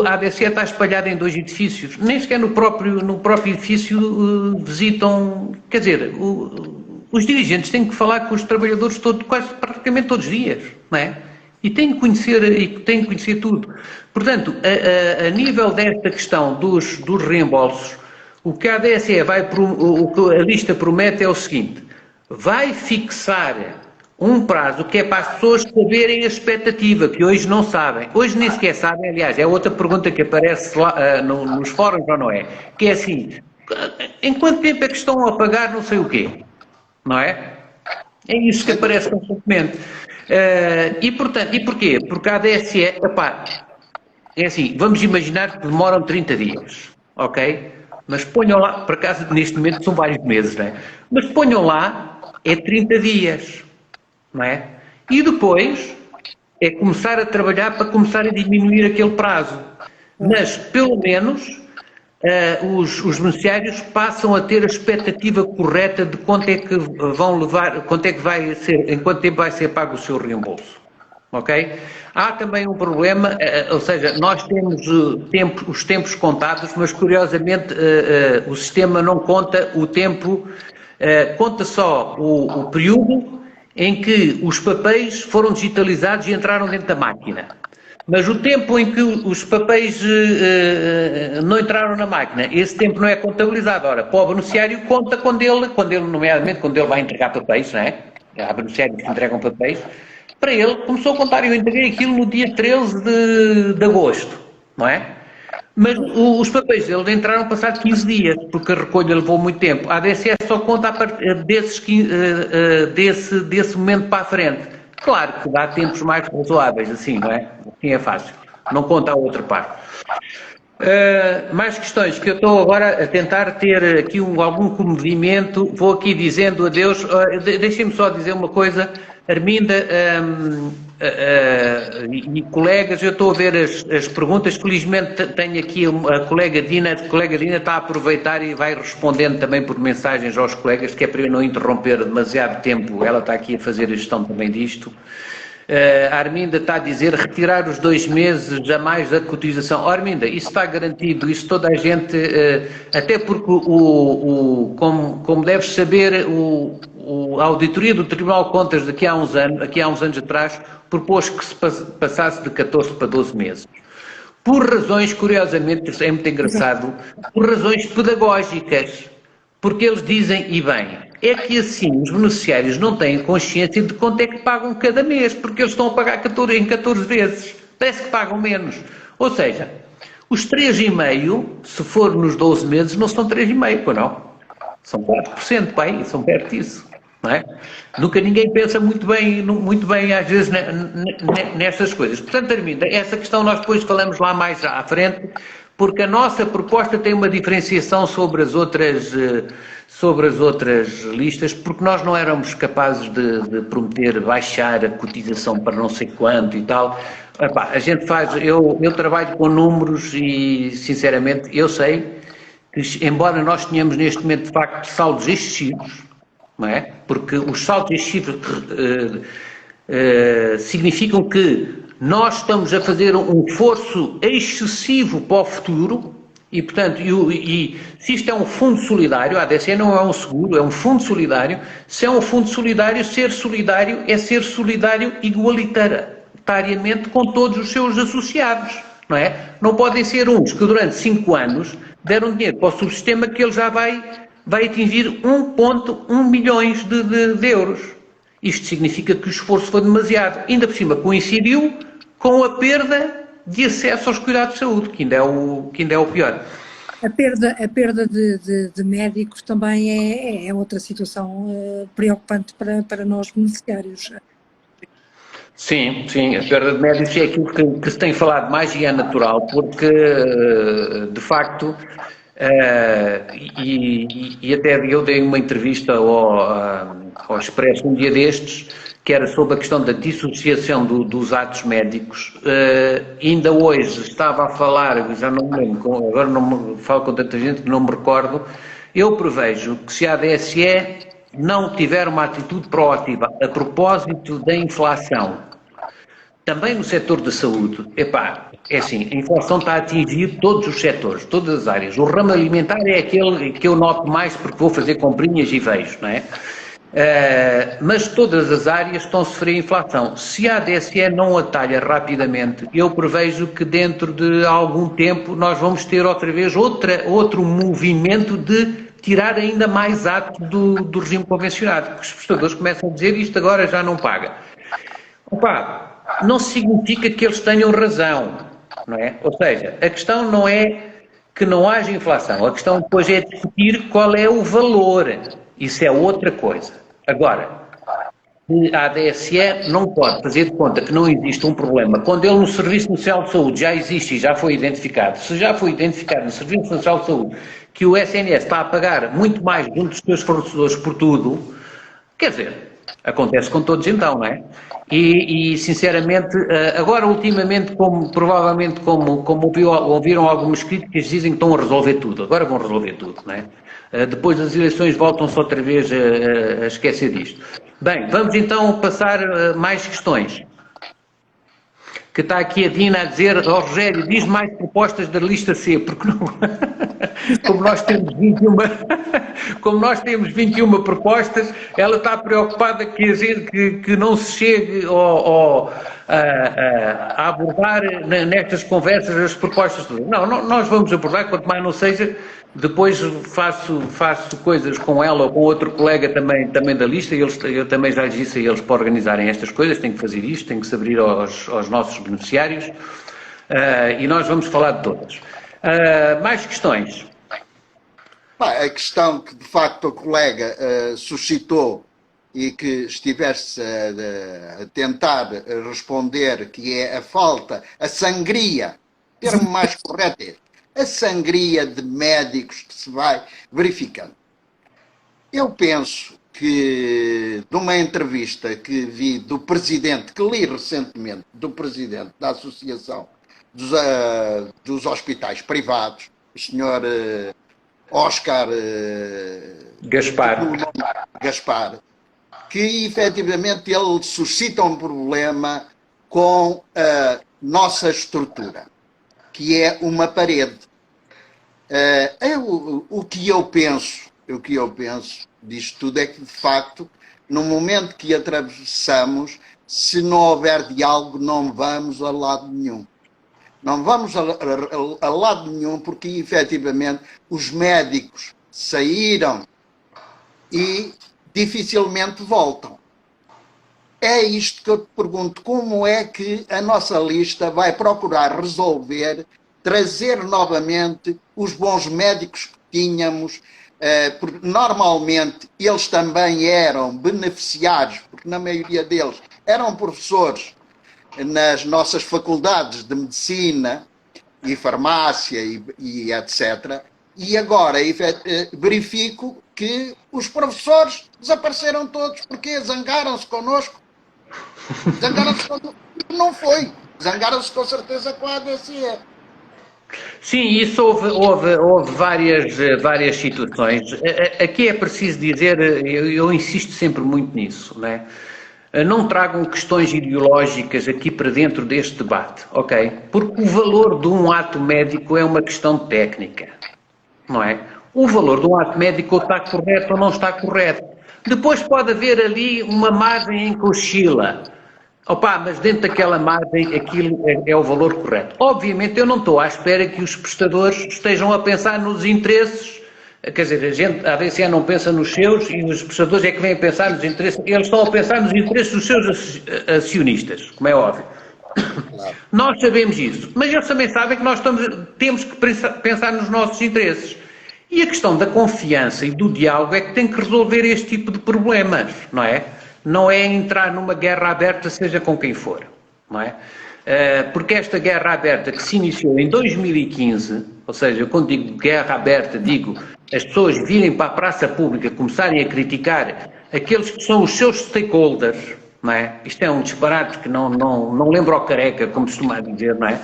A: A ADSE está espalhada em 2 edifícios, nem sequer no próprio edifício visitam, quer dizer, os dirigentes têm que falar com os trabalhadores praticamente todos os dias, não é? E têm que conhecer tudo. Portanto, a nível desta questão dos reembolsos, o que a ADSE o que a lista promete é o seguinte: vai fixar um prazo que é para as pessoas saberem a expectativa, que hoje não sabem. Hoje nem sequer sabem, aliás, é outra pergunta que aparece lá nos fóruns, ou não é? Que é assim: em quanto tempo é que estão a pagar não sei o quê? Não é? É isso que aparece constantemente. E porquê? Porque a ADSE, é assim, vamos imaginar que demoram 30 dias, ok? Mas ponham lá, por acaso neste momento são vários meses, não é? Mas ponham lá, é 30 dias, não é? E depois é começar a trabalhar para começar a diminuir aquele prazo. Mas, pelo menos, os beneficiários passam a ter a expectativa correta de quanto é que vão levar, em quanto tempo vai ser pago o seu reembolso. Ok? Há também um problema, ou seja, nós temos os tempos contados, mas curiosamente o sistema não conta o tempo, conta só o período em que os papéis foram digitalizados e entraram dentro da máquina. Mas o tempo em que os papéis não entraram na máquina, esse tempo não é contabilizado. Ora, para o beneficiário conta quando ele, nomeadamente, quando ele vai entregar papéis, não é? há beneficiários que entregam papéis, para ele começou a contar, eu entreguei aquilo no dia 13 de agosto, não é? Mas os papéis dele entraram passado 15 dias, porque a recolha levou muito tempo. A ADSE só conta a partir desse momento para a frente. Claro que dá tempos mais razoáveis, assim, não é? Assim é fácil. Não conta a outra parte. Mais questões que eu estou agora a tentar ter aqui algum comedimento. Vou aqui dizendo adeus. Deixem-me só dizer uma coisa. Arminda e colegas, eu estou a ver as perguntas. Felizmente tenho aqui a colega Dina. A colega Dina está a aproveitar e vai respondendo também por mensagens aos colegas, que é para eu não interromper demasiado tempo. Ela está aqui a fazer a gestão também disto. A Arminda está a dizer retirar os 2 meses a mais da cotização. Arminda, isso está garantido, isso toda a gente, até porque como deves saber, a auditoria do Tribunal de Contas aqui há uns anos atrás, propôs que se passasse de 14 para 12 meses. Por razões, curiosamente, isso é muito engraçado, por razões pedagógicas, porque eles dizem, e bem, é que assim os beneficiários não têm consciência de quanto é que pagam cada mês, porque eles estão a pagar em 14 vezes, parece que pagam menos. Ou seja, os 3,5, se for nos 12 meses, não são 3,5, pois não? São 4%, pai, são perto disso, não é? Nunca ninguém pensa muito bem às vezes nestas coisas. Portanto, Arminda, essa questão nós depois falamos lá mais à frente, porque a nossa proposta tem uma diferenciação sobre as outras listas, porque nós não éramos capazes de prometer baixar a cotização para não sei quanto e tal. Epá, a gente eu trabalho com números e, sinceramente, eu sei que, embora nós tenhamos neste momento, de facto, saldos excessivos, não é? Porque os saldos excessivos significam que nós estamos a fazer um esforço excessivo para o futuro e, portanto, se isto é um fundo solidário, a ADSE não é um seguro, é um fundo solidário. Se é um fundo solidário, ser solidário é ser solidário igualitariamente com todos os seus associados, não é? Não podem ser uns que durante 5 anos deram dinheiro para o subsistema que ele já vai atingir 1,1 milhões de euros. Isto significa que o esforço foi demasiado. Ainda por cima coincidiu com a perda de acesso aos cuidados de saúde, que ainda é o pior.
B: A perda de médicos também é outra situação preocupante para nós beneficiários.
A: Sim, a perda de médicos é aquilo que se tem falado mais e é natural, porque, de facto, e até eu dei uma entrevista ao Expresso um dia destes, que era sobre a questão da dissociação dos atos médicos. Ainda hoje estava a falar, já não me lembro, agora não me falo com tanta gente que não me recordo, eu prevejo que se a ADSE não tiver uma atitude proativa a propósito da inflação, também no setor da saúde, é assim, a inflação está a atingir todos os setores, todas as áreas. O ramo alimentar é aquele que eu noto mais porque vou fazer comprinhas e vejo, não é? Mas todas as áreas estão a sofrer inflação. Se a ADSE não atalha rapidamente, eu prevejo que dentro de algum tempo nós vamos ter outra vez outro movimento de tirar ainda mais atos do regime convencionado, porque os prestadores começam a dizer isto agora já não paga. Não significa que eles tenham razão, não é? Ou seja, a questão não é que não haja inflação, a questão depois é discutir qual é o valor. Isso é outra coisa. Agora, a ADSE não pode fazer de conta que não existe um problema quando ele no Serviço Nacional de Saúde já existe e já foi identificado. Se já foi identificado no Serviço Nacional de Saúde que o SNS está a pagar muito mais de um dos seus fornecedores por tudo, quer dizer, acontece com todos então, não é? E sinceramente, agora ultimamente, provavelmente como ouviram algumas críticas, dizem que estão a resolver tudo, agora vão resolver tudo, não é? Depois das eleições voltam-se outra vez a esquecer disto. Bem, vamos então passar mais questões. Que está aqui a Dina a dizer, Rogério, diz mais propostas da lista C, porque não... Como nós temos 21, como nós temos 21 propostas, ela está preocupada que não se chegue a abordar nestas conversas as propostas todas. Não, nós vamos abordar, quanto mais não seja, depois faço coisas com ela ou com outro colega também da lista, eu também já lhes disse a eles para organizarem estas coisas, tem que fazer isto, tem que se abrir aos nossos beneficiários, e nós vamos falar de todas. Mais questões?
D: A questão que de facto a colega suscitou e que estiveste a tentar responder, que é a falta, a sangria, o termo mais correto é a sangria de médicos que se vai verificando. Eu penso que numa entrevista que vi do presidente, que li recentemente, do presidente da Associação dos Hospitais Privados, o senhor Oscar Gaspar, que efetivamente ele suscita um problema com a nossa estrutura, que é uma parede. O que eu penso disto tudo é que, de facto, no momento que atravessamos, se não houver diálogo, não vamos a lado nenhum. Não vamos a lado nenhum, porque, efetivamente, os médicos saíram e dificilmente voltam. É isto que eu te pergunto, como é que a nossa lista vai procurar resolver, trazer novamente os bons médicos que tínhamos, porque normalmente eles também eram beneficiários, porque na maioria deles eram professores nas nossas faculdades de medicina e farmácia e etc. E agora verifico que os professores desapareceram todos, porque zangaram-se connosco. Zangaram-se connosco. Não foi. Zangaram-se com certeza com a ADCE.
A: Sim, isso houve várias situações. Aqui é preciso dizer, eu insisto sempre muito nisso, não é? Não tragam questões ideológicas aqui para dentro deste debate, ok? Porque o valor de um ato médico é uma questão técnica, não é? O valor de um ato médico ou está correto ou não está correto. Depois pode haver ali uma margem em que oscila. Opa, mas dentro daquela margem aquilo é o valor correto. Obviamente eu não estou à espera que os prestadores estejam a pensar nos interesses, quer dizer, a ADCE não pensa nos seus e os prestadores é que vêm a pensar nos interesses, eles estão a pensar nos interesses dos seus acionistas, como é óbvio. Claro. Nós sabemos isso, mas eles também sabem que nós temos que pensar nos nossos interesses. E a questão da confiança e do diálogo é que tem que resolver este tipo de problemas, não é? Não é entrar numa guerra aberta, seja com quem for, não é? Porque esta guerra aberta que se iniciou em 2015, ou seja, quando digo guerra aberta, digo as pessoas virem para a praça pública, começarem a criticar aqueles que são os seus stakeholders, não é? Isto é um disparate que não lembro ao careca, como costuma dizer, não é?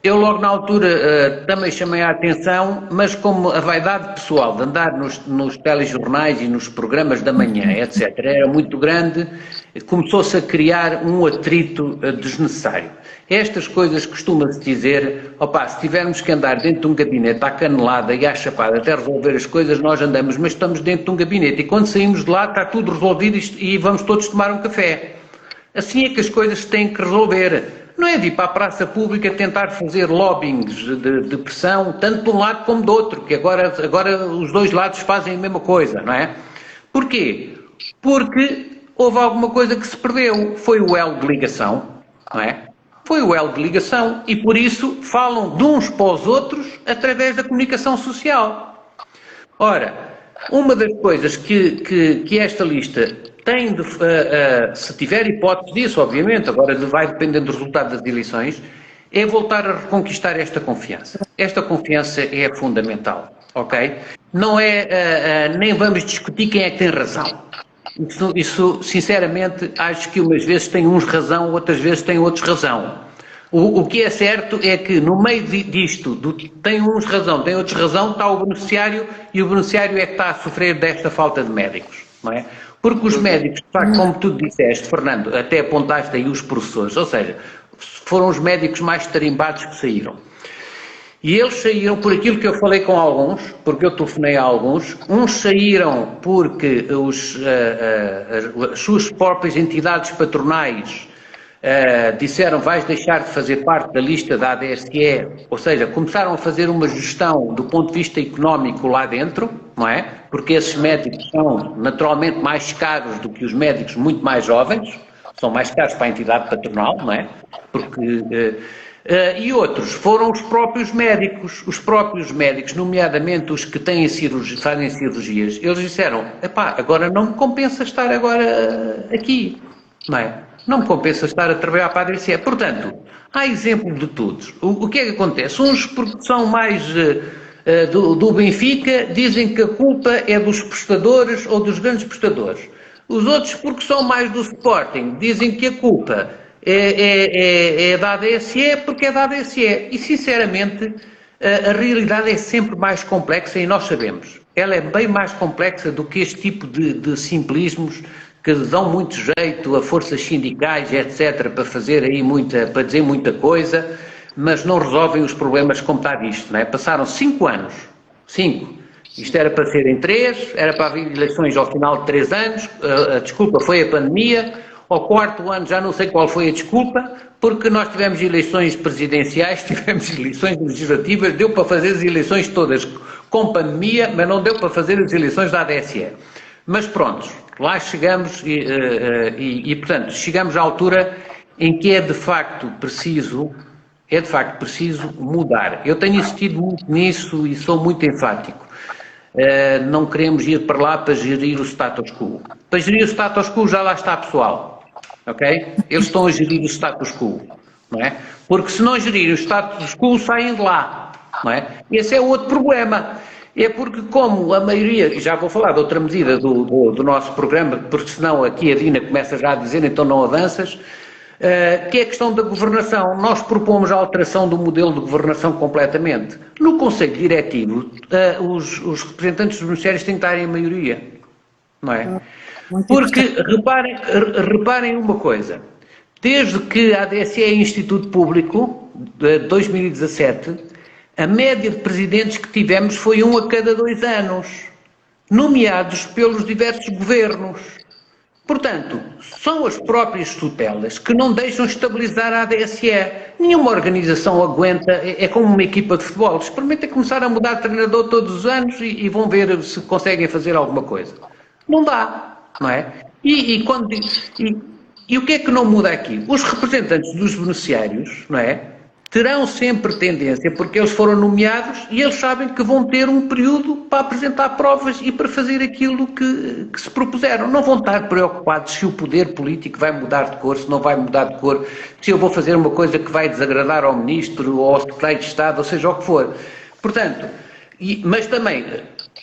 A: Eu logo na altura também chamei a atenção, mas como a vaidade pessoal de andar nos telejornais e nos programas da manhã, etc., era muito grande, começou-se a criar um atrito desnecessário. Estas coisas costuma-se dizer, opa, se tivermos que andar dentro de um gabinete à canelada e à chapada até resolver as coisas, nós andamos, mas estamos dentro de um gabinete e quando saímos de lá está tudo resolvido e vamos todos tomar um café. Assim é que as coisas se têm que resolver. Não é de ir para a praça pública tentar fazer lobbyings de pressão, tanto de um lado como do outro, que agora os dois lados fazem a mesma coisa, não é? Porquê? Porque houve alguma coisa que se perdeu, foi o elo de ligação, não é? Foi o elo de ligação e por isso falam de uns para os outros através da comunicação social. Ora, uma das coisas que esta lista tem de, se tiver hipótese disso, obviamente, agora vai depender do resultado das eleições, é voltar a reconquistar esta confiança. Esta confiança é fundamental, ok? Não é, nem vamos discutir quem é que tem razão. Isso, sinceramente, acho que umas vezes tem uns razão, outras vezes tem outros razão. O que é certo é que no meio disto, tem uns razão, tem outros razão, está o beneficiário e o beneficiário é que está a sofrer desta falta de médicos, não é? Porque os médicos, de facto, como tu disseste, Fernando, até apontaste aí os professores, ou seja, foram os médicos mais tarimbados que saíram. E eles saíram, por aquilo que eu falei com alguns, porque eu telefonei a alguns, uns saíram porque as suas próprias entidades patronais disseram vais deixar de fazer parte da lista da ADSE, ou seja, começaram a fazer uma gestão do ponto de vista económico lá dentro, não é? Porque esses médicos são naturalmente mais caros do que os médicos muito mais jovens, são mais caros para a entidade patronal, não é? Porque... e outros foram os próprios médicos, nomeadamente os que têm fazem cirurgias, eles disseram, epá, agora não me compensa estar agora aqui, não é? Não me compensa estar a trabalhar para a ADSE. Portanto, há exemplo de todos. O que é que acontece? Uns, porque são mais do Benfica, dizem que a culpa é dos prestadores ou dos grandes prestadores. Os outros, porque são mais do Sporting, dizem que a culpa é da ADSE porque é da ADSE. E, sinceramente, a realidade é sempre mais complexa e nós sabemos. Ela é bem mais complexa do que este tipo de simplismos que dão muito jeito a forças sindicais, etc., para fazer aí para dizer muita coisa, mas não resolvem os problemas como está visto, não é? Passaram 5 anos, 5. Isto era para ser em 3, era para haver eleições ao final de 3 anos, a desculpa foi a pandemia, ao 4º ano já não sei qual foi a desculpa, porque nós tivemos eleições presidenciais, tivemos eleições legislativas, deu para fazer as eleições todas com pandemia, mas não deu para fazer as eleições da ADSE. Mas pronto, lá chegamos e portanto, chegamos à altura em que é de facto preciso mudar. Eu tenho insistido muito nisso e sou muito enfático. Não queremos ir para lá para gerir o status quo. Para gerir o status quo já lá está pessoal, ok? Eles estão a gerir o status quo, não é? Porque se não gerirem o status quo, saem de lá, não é? Esse é outro problema. É porque como a maioria, já vou falar de outra medida do nosso programa, porque senão aqui a Dina começa já a dizer, então não avanças, que é a questão da governação. Nós propomos a alteração do modelo de governação completamente. No Conselho Diretivo, os representantes dos beneficiários têm que estar em maioria, não é? Porque, reparem uma coisa, desde que a ADSE é Instituto Público, de 2017, a média de presidentes que tivemos foi 1 a cada 2 anos, nomeados pelos diversos governos. Portanto, são as próprias tutelas que não deixam estabilizar a ADSE. Nenhuma organização aguenta, é como uma equipa de futebol. Experimentem começar a mudar de treinador todos os anos e vão ver se conseguem fazer alguma coisa. Não dá, não é? E o que é que não muda aqui? Os representantes dos beneficiários, não é? Terão sempre tendência, porque eles foram nomeados e eles sabem que vão ter um período para apresentar provas e para fazer aquilo que se propuseram. Não vão estar preocupados se o poder político vai mudar de cor, se não vai mudar de cor, se eu vou fazer uma coisa que vai desagradar ao Ministro ou ao Secretário de Estado, ou seja o que for. Portanto, mas também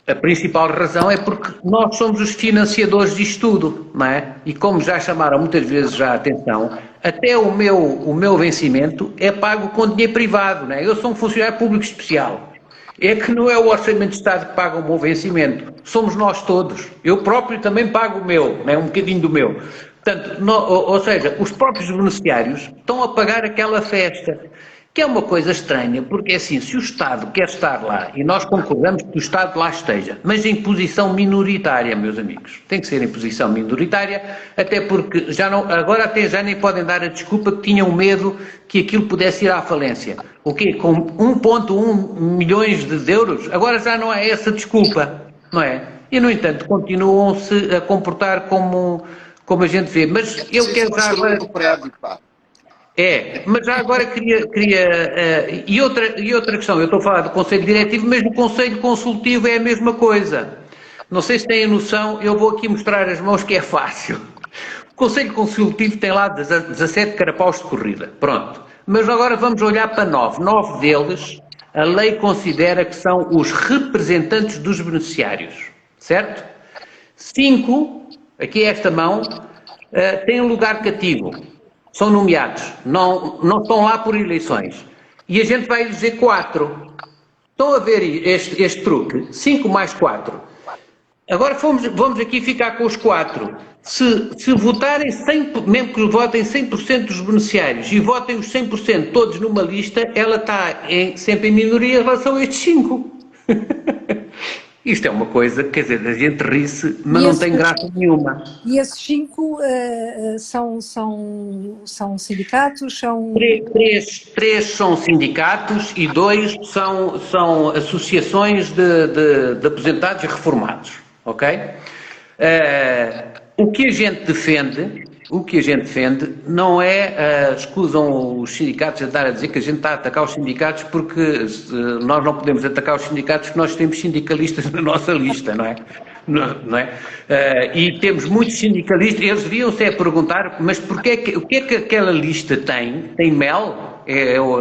A: a principal razão é porque nós somos os financiadores disto tudo, não é? E como já chamaram muitas vezes já a atenção, até o meu vencimento é pago com dinheiro privado, não é? Eu sou um funcionário público especial. É que não é o Orçamento de Estado que paga o meu vencimento, somos nós todos. Eu próprio também pago o meu, não é? Um bocadinho do meu. Portanto, ou seja, os próprios beneficiários estão a pagar aquela festa. Que é uma coisa estranha, porque assim, se o Estado quer estar lá, e nós concordamos que o Estado lá esteja, mas em posição minoritária, meus amigos, tem que ser em posição minoritária, até porque agora até já nem podem dar a desculpa que tinham medo que aquilo pudesse ir à falência. O quê? Com 1,1 milhões de euros? Agora já não é essa desculpa, não é? E, no entanto, continuam-se a comportar como a gente vê. Mas eu quero dar... mas já agora queria e outra questão, eu estou a falar do Conselho Diretivo, mas no Conselho Consultivo é a mesma coisa. Não sei se têm noção, eu vou aqui mostrar as mãos que é fácil. O Conselho Consultivo tem lá 17 carapaus de corrida, pronto. Mas agora vamos olhar para 9. 9 deles, a lei considera que são os representantes dos beneficiários, certo? 5, aqui esta mão, têm um lugar cativo. São nomeados, não estão lá por eleições. E a gente vai eleger 4. Estão a ver este truque? 5 mais 4. Agora vamos aqui ficar com os 4. se votarem 100%, mesmo que votem 100% dos beneficiários e votem os 100% todos numa lista, ela está sempre em minoria em relação a estes 5. Isto é uma coisa, quer dizer, a gente ri-se, mas não tem graça nenhuma.
B: E esses 5 são sindicatos?
A: Três são sindicatos e 2 são associações de aposentados e reformados, ok? O que a gente defende não é, escusam os sindicatos a estar a dizer que a gente está a atacar os sindicatos, porque nós não podemos atacar os sindicatos porque nós temos sindicalistas na nossa lista, não é? Não é? E temos muitos sindicalistas, eles deviam-se perguntar, mas o que é que aquela lista tem? Tem mel?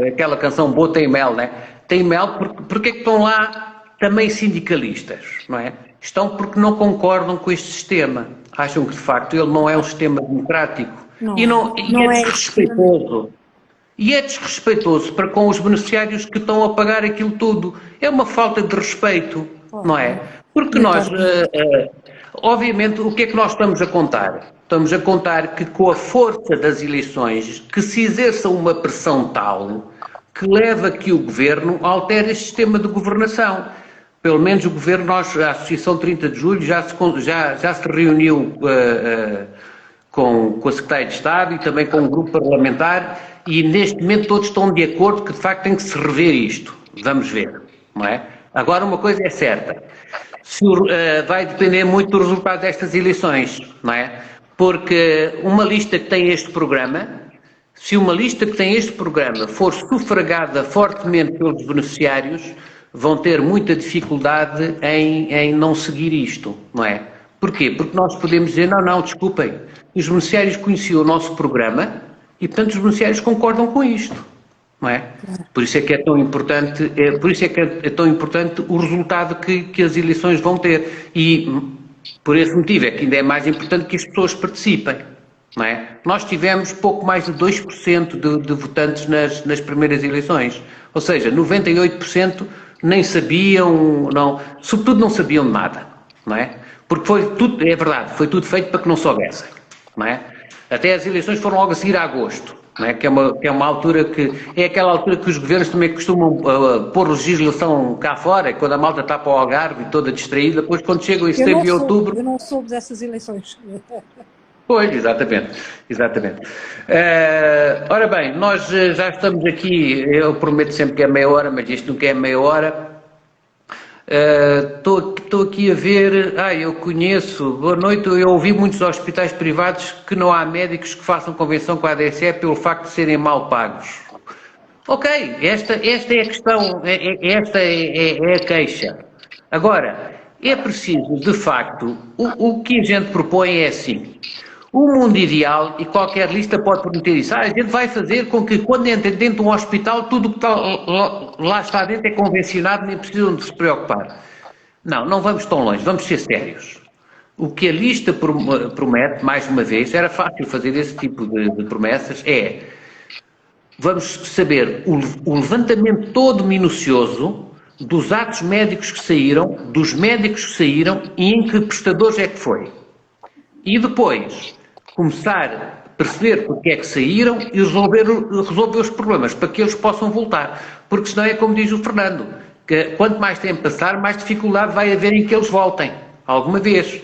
A: Aquela canção boa tem mel, não é? Tem mel porque é que estão lá também sindicalistas, não é? Estão porque não concordam com este sistema. Acham que, de facto, ele não é um sistema democrático. E é desrespeitoso. E é desrespeitoso para com os beneficiários que estão a pagar aquilo tudo. É uma falta de respeito, não é? Porque nós, obviamente, o que é que nós estamos a contar? Estamos a contar que, com a força das eleições, que se exerça uma pressão tal que leva que o Governo altere este sistema de governação. Pelo menos o Governo, a Associação 30 de Julho já se reuniu com a Secretaria de Estado e também com o grupo parlamentar e neste momento todos estão de acordo que de facto tem que se rever isto. Vamos ver, não é? Agora uma coisa é certa, vai depender muito do resultado destas eleições, não é? Porque uma lista que tem este programa, se uma lista que tem este programa for sufragada fortemente pelos beneficiários, vão ter muita dificuldade em não seguir isto, não é? Porquê? Porque nós podemos dizer, não, desculpem, os beneficiários conheciam o nosso programa e, portanto, os beneficiários concordam com isto, não é? Por isso é que é tão importante, o resultado que as eleições vão ter e, por esse motivo, é que ainda é mais importante que as pessoas participem, não é? Nós tivemos pouco mais de 2% de votantes nas primeiras eleições, ou seja, 98% nem sabiam, sobretudo não sabiam de nada, não é? Porque foi tudo, é verdade, foi tudo feito para que não soubessem, não é? Até as eleições foram logo a seguir a agosto, não é? Que é uma altura é aquela altura que os governos também costumam pôr legislação cá fora, quando a malta está para o Algarve e toda distraída, depois quando chegam em setembro e outubro...
B: Eu não soube dessas eleições.
A: Pois, exatamente. Ora bem, nós já estamos aqui, eu prometo sempre que é meia hora, mas isto nunca é meia hora. Estou aqui a ver, eu conheço, boa noite, eu ouvi muitos hospitais privados que não há médicos que façam convenção com a ADSE pelo facto de serem mal pagos. Ok, esta é a questão, esta é a queixa. Agora, é preciso, de facto, o que a gente propõe é assim... O mundo ideal, e qualquer lista pode prometer isso, a gente vai fazer com que quando entra dentro de um hospital, tudo o que lá está dentro é convencionado, nem precisam de se preocupar. Não vamos tão longe, vamos ser sérios. O que a lista promete, mais uma vez, era fácil fazer esse tipo de promessas, vamos saber o levantamento todo minucioso dos atos médicos que saíram, dos médicos que saíram e em que prestadores é que foi. E depois começar a perceber porque é que saíram e resolver os problemas para que eles possam voltar. Porque senão é como diz o Fernando, que quanto mais tempo passar, mais dificuldade vai haver em que eles voltem, alguma vez.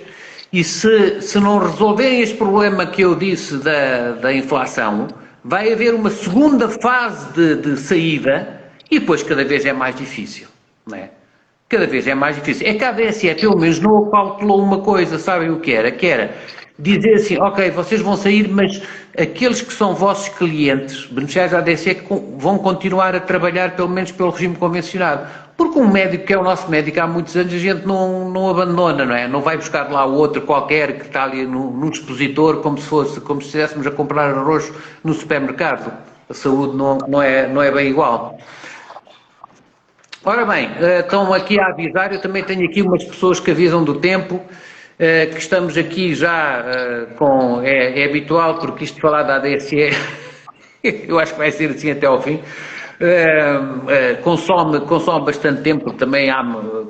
A: E se não resolverem este problema que eu disse da inflação, vai haver uma segunda fase de saída e depois cada vez é mais difícil, não é? Cada vez é mais difícil. É que a ADSE, pelo menos, não calculou uma coisa, sabem o que era? Que era dizer assim, ok, vocês vão sair, mas aqueles que são vossos clientes, beneficiários da ADSE, vão continuar a trabalhar, pelo menos pelo regime convencionado. Porque um médico que é o nosso médico há muitos anos, a gente não abandona, não é? Não vai buscar lá o outro qualquer que está ali num expositor, como se estivéssemos a comprar arroz no supermercado. A saúde não é bem igual. Ora bem, estão aqui a avisar, eu também tenho aqui umas pessoas que avisam do tempo, que estamos aqui já é habitual, porque isto de falar da ADSE, eu acho que vai ser assim até ao fim, consome bastante tempo, porque também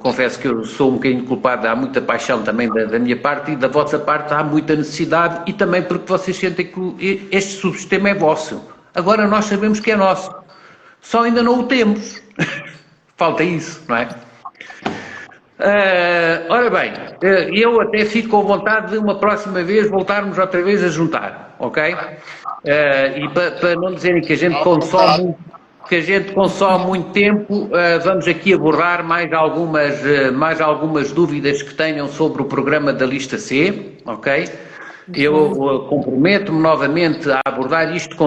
A: confesso que eu sou um bocadinho culpado, há muita paixão também da minha parte e da vossa parte há muita necessidade e também porque vocês sentem que este subsistema é vosso. Agora nós sabemos que é nosso, só ainda não o temos. Falta isso, não é? Ora bem, eu até fico com vontade de uma próxima vez voltarmos outra vez a juntar, ok? E para não dizerem que a gente consome muito tempo, vamos aqui abordar mais algumas dúvidas que tenham sobre o programa da lista C, ok? Eu comprometo-me novamente a abordar isto com